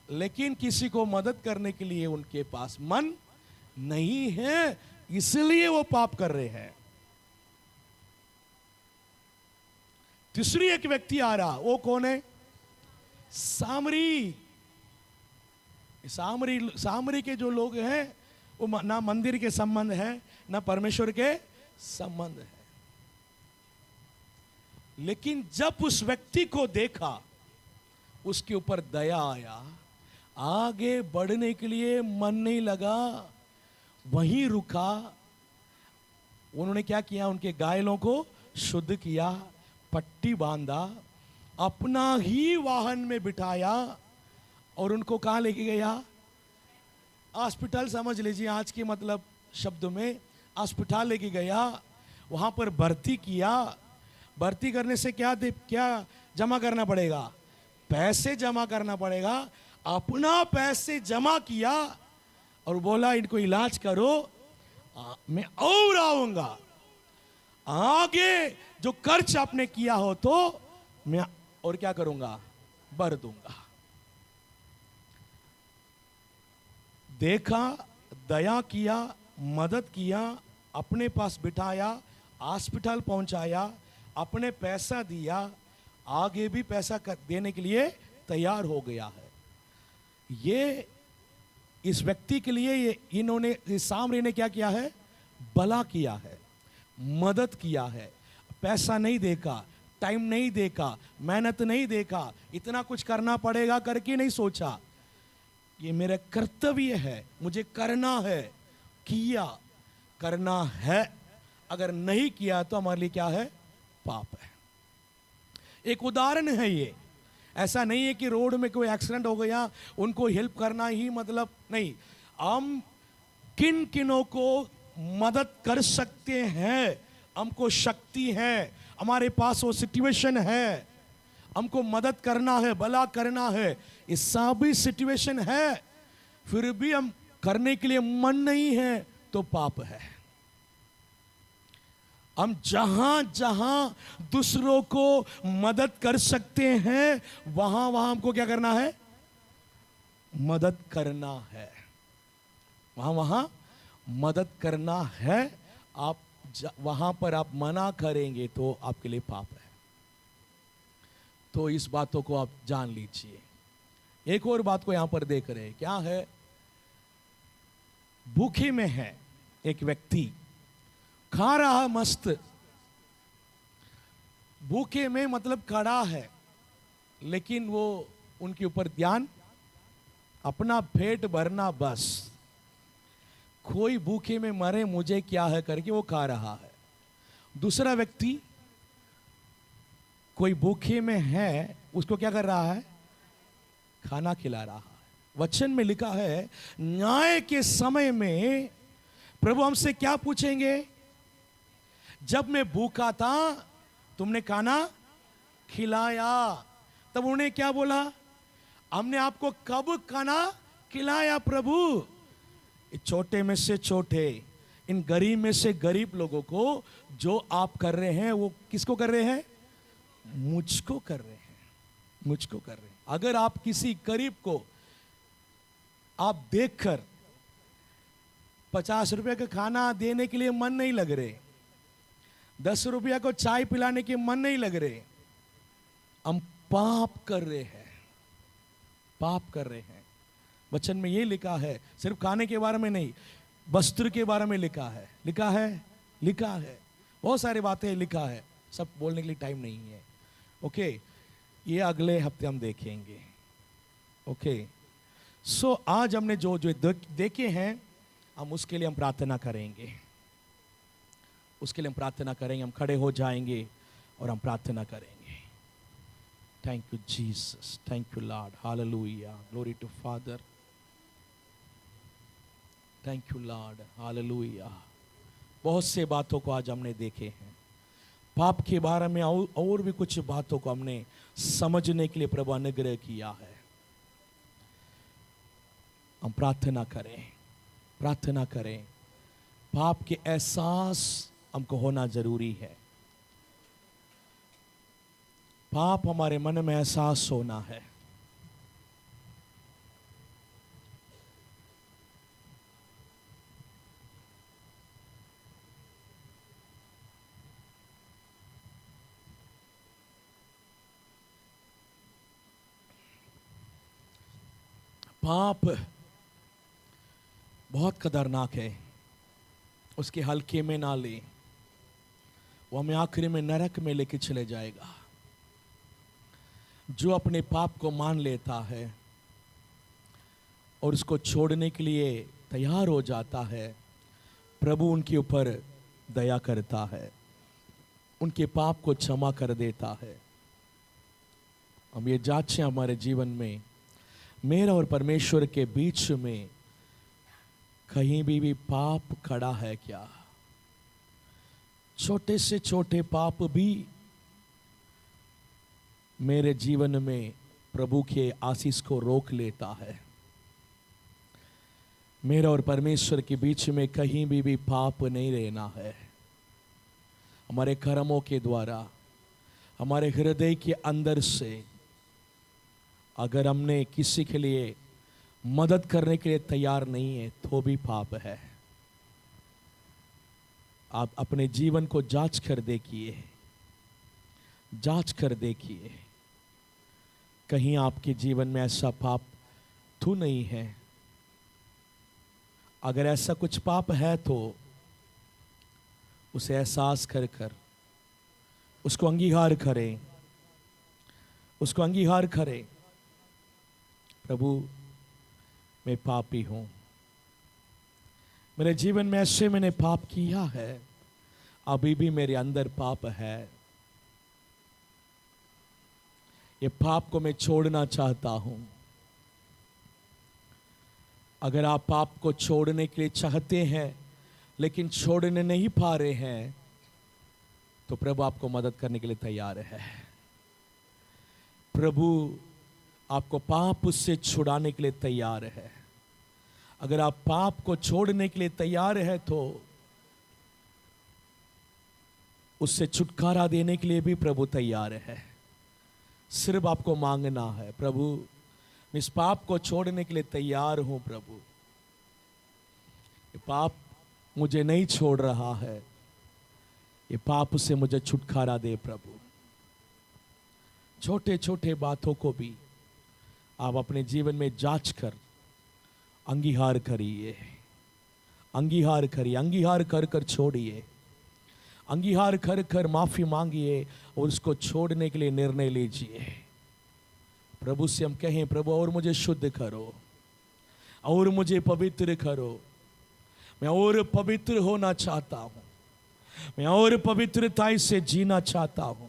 लेकिन किसी को मदद करने के लिए उनके पास मन नहीं है, इसलिए वो पाप कर रहे हैं। तीसरी एक व्यक्ति आ रहा, वो कौन है? सामरी। सामरी के जो लोग हैं, वो ना मंदिर के संबंध है, ना परमेश्वर के संबंध है। लेकिन जब उस व्यक्ति को देखा, उसके ऊपर दया आया, आगे बढ़ने के लिए मन नहीं लगा, वहीं रुका। उन्होंने क्या किया? उनके घायलों को शुद्ध किया, पट्टी बांधा, अपना ही वाहन में बिठाया और उनको कहां लेके गया? हॉस्पिटल समझ लीजिए आज के मतलब शब्दों में, हॉस्पिटल लेके गया, वहां पर भर्ती किया। भर्ती करने से क्या जमा करना पड़ेगा? पैसे जमा करना पड़ेगा। अपना पैसे जमा किया और बोला इनको इलाज करो, मैं और आऊंगा, आगे जो खर्च आपने किया हो तो मैं और क्या करूंगा, भर दूंगा। देखा, दया किया, मदद किया, अपने पास बिठाया, हॉस्पिटल पहुंचाया, अपने पैसा दिया, आगे भी पैसा देने के लिए तैयार हो गया है। ये इस व्यक्ति के लिए इन्होंने सामरी ने क्या किया है? भला किया है, मदद किया है। पैसा नहीं देखा, टाइम नहीं देखा, मेहनत नहीं देखा, इतना कुछ करना पड़ेगा करके नहीं सोचा। ये मेरा कर्तव्य है, मुझे करना है, किया, करना है। अगर नहीं किया तो हमारे लिए क्या है? पाप है। एक उदाहरण है ये। ऐसा नहीं है कि रोड में कोई एक्सीडेंट हो गया उनको हेल्प करना ही मतलब नहीं। हम किन किनों को मदद कर सकते हैं, हमको शक्ति है, हमारे पास वो सिचुएशन है, हमको मदद करना है, भला करना है, ये सभी सिचुएशन है, फिर भी हम करने के लिए मन नहीं है तो पाप है। हम जहां जहां दूसरों को मदद कर सकते हैं वहां वहां हमको क्या करना है? मदद करना है। वहां वहां मदद करना है। आप वहां पर आप मना करेंगे तो आपके लिए पाप है। तो इस बातों को आप जान लीजिए। एक और बात को यहां पर देख रहे हैं, क्या है? भूखे में है एक व्यक्ति, खा रहा मस्त, भूखे में मतलब खड़ा है, लेकिन वो उनके ऊपर ध्यान, अपना पेट भरना बस, कोई भूखे में मरे मुझे क्या है करके वो खा रहा है। दूसरा व्यक्ति कोई भूखे में है, उसको क्या कर रहा है? खाना खिला रहा है। वचन में लिखा है न्याय के समय में प्रभु हमसे क्या पूछेंगे? जब मैं भूखा था तुमने खाना खिलाया। तब उन्हें क्या बोला? हमने आपको कब खाना खिलाया प्रभु? छोटे में से छोटे, इन गरीब में से गरीब लोगों को जो आप कर रहे हैं वो किसको कर रहे हैं? मुझको कर रहे हैं, मुझको कर रहे हैं। अगर आप किसी गरीब को आप देखकर 50 रुपए का खाना देने के लिए मन नहीं लग रहे, 10 रुपया को चाय पिलाने के मन नहीं लग रहे, हम पाप कर रहे हैं, पाप कर रहे हैं। वचन में ये लिखा है, सिर्फ खाने के बारे में नहीं, वस्त्र के बारे में लिखा है, लिखा है, लिखा है, बहुत सारी बातें लिखा है, सब बोलने के लिए टाइम नहीं है। ओके, ये अगले हफ्ते हम देखेंगे। ओके, सो आज हमने जो जो देखे हैं हम उसके लिए हम प्रार्थना करेंगे, उसके लिए हम प्रार्थना करेंगे। हम खड़े हो जाएंगे और हम प्रार्थना करेंगे। Thank you Jesus, thank you Lord, hallelujah, glory to Father, thank you Lord, hallelujah. बहुत से बातों को आज हमने देखे हैं, पाप के बारे में और भी कुछ बातों को हमने समझने के लिए प्रभु अनुग्रह किया है। हम प्रार्थना करें, प्रार्थना करें। पाप के एहसास हमको होना जरूरी है, पाप हमारे मन में एहसास होना है। पाप बहुत खतरनाक है, उसके हल्के में ना ले, वो हमें आखिरी में नरक में लेके चले जाएगा। जो अपने पाप को मान लेता है और उसको छोड़ने के लिए तैयार हो जाता है, प्रभु उनके ऊपर दया करता है, उनके पाप को क्षमा कर देता है। हम ये जांचें हमारे जीवन में, मेरा और परमेश्वर के बीच में कहीं भी पाप खड़ा है क्या? छोटे से छोटे पाप भी मेरे जीवन में प्रभु के आशीष को रोक लेता है। मेरा और परमेश्वर के बीच में कहीं भी पाप नहीं रहना है। हमारे कर्मों के द्वारा, हमारे हृदय के अंदर से अगर हमने किसी के लिए मदद करने के लिए तैयार नहीं है तो भी पाप है। आप अपने जीवन को जांच कर देखिए, जांच कर देखिए, कहीं आपके जीवन में ऐसा पाप तो नहीं है। अगर ऐसा कुछ पाप है तो उसे एहसास कर कर उसको अंगीकार करें, उसको अंगीकार करें। प्रभु, मैं पापी हूं, मेरे जीवन में ऐसे मैंने पाप किया है, अभी भी मेरे अंदर पाप है। ये पाप को मैं छोड़ना चाहता हूं। अगर आप पाप को छोड़ने के लिए चाहते हैं लेकिन छोड़ने नहीं पा रहे हैं तो प्रभु आपको मदद करने के लिए तैयार है। प्रभु आपको पाप से छुड़ाने के लिए तैयार है। अगर आप पाप को छोड़ने के लिए तैयार है तो उससे छुटकारा देने के लिए भी प्रभु तैयार है। सिर्फ आपको मांगना है, प्रभु मैं इस पाप को छोड़ने के लिए तैयार हूं। प्रभु ये पाप मुझे नहीं छोड़ रहा है, ये पाप से मुझे छुटकारा दे। प्रभु छोटे छोटे बातों को भी आप अपने जीवन में जांच कर अंगीकार करिए, अंगीकार करिए, अंगीकार कर कर छोड़िए, अंगीकार कर कर माफी मांगिए और उसको छोड़ने के लिए निर्णय लीजिए। प्रभु से हम कहें, प्रभु और मुझे शुद्ध करो, और मुझे पवित्र करो। मैं और पवित्र होना चाहता हूं, मैं और पवित्रता से जीना चाहता हूं।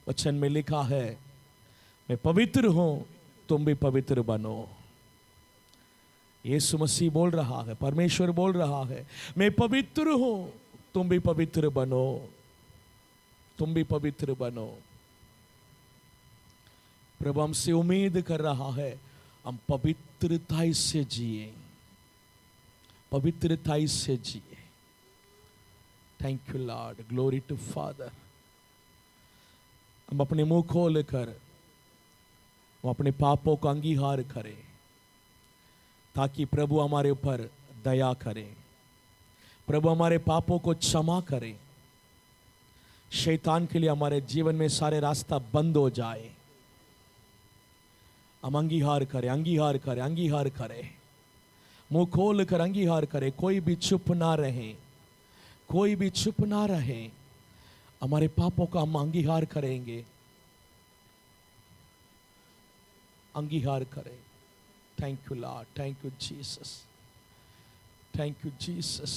वचन में लिखा है, मैं पवित्र हूं, तुम भी पवित्र बनो। यीशु मसीह बोल रहा है, परमेश्वर बोल रहा है, मैं पवित्र हूं, तुम भी पवित्र बनो, तुम भी पवित्र बनो। प्रभु हमसे उम्मीद कर रहा है हम पवित्रता से जिए, पवित्रता से जिए। Thank you Lord, glory to Father. हम अपने मुंह खोल कर हम अपने पापों का अंगीकार करें ताकि प्रभु हमारे ऊपर दया करें, प्रभु हमारे पापों को क्षमा करें, शैतान के लिए हमारे जीवन में सारे रास्ता बंद हो जाए। हम अंगीकार करें, अंगीकार करें, अंगीकार करें, मुंह खोल कर अंगीकार करें। कोई भी चुप ना रहे, कोई भी चुप ना रहे। हमारे पापों का हम अंगीकार करेंगे, अंगीकार करें। Thank you Lord, thank you Jesus, thank you Jesus.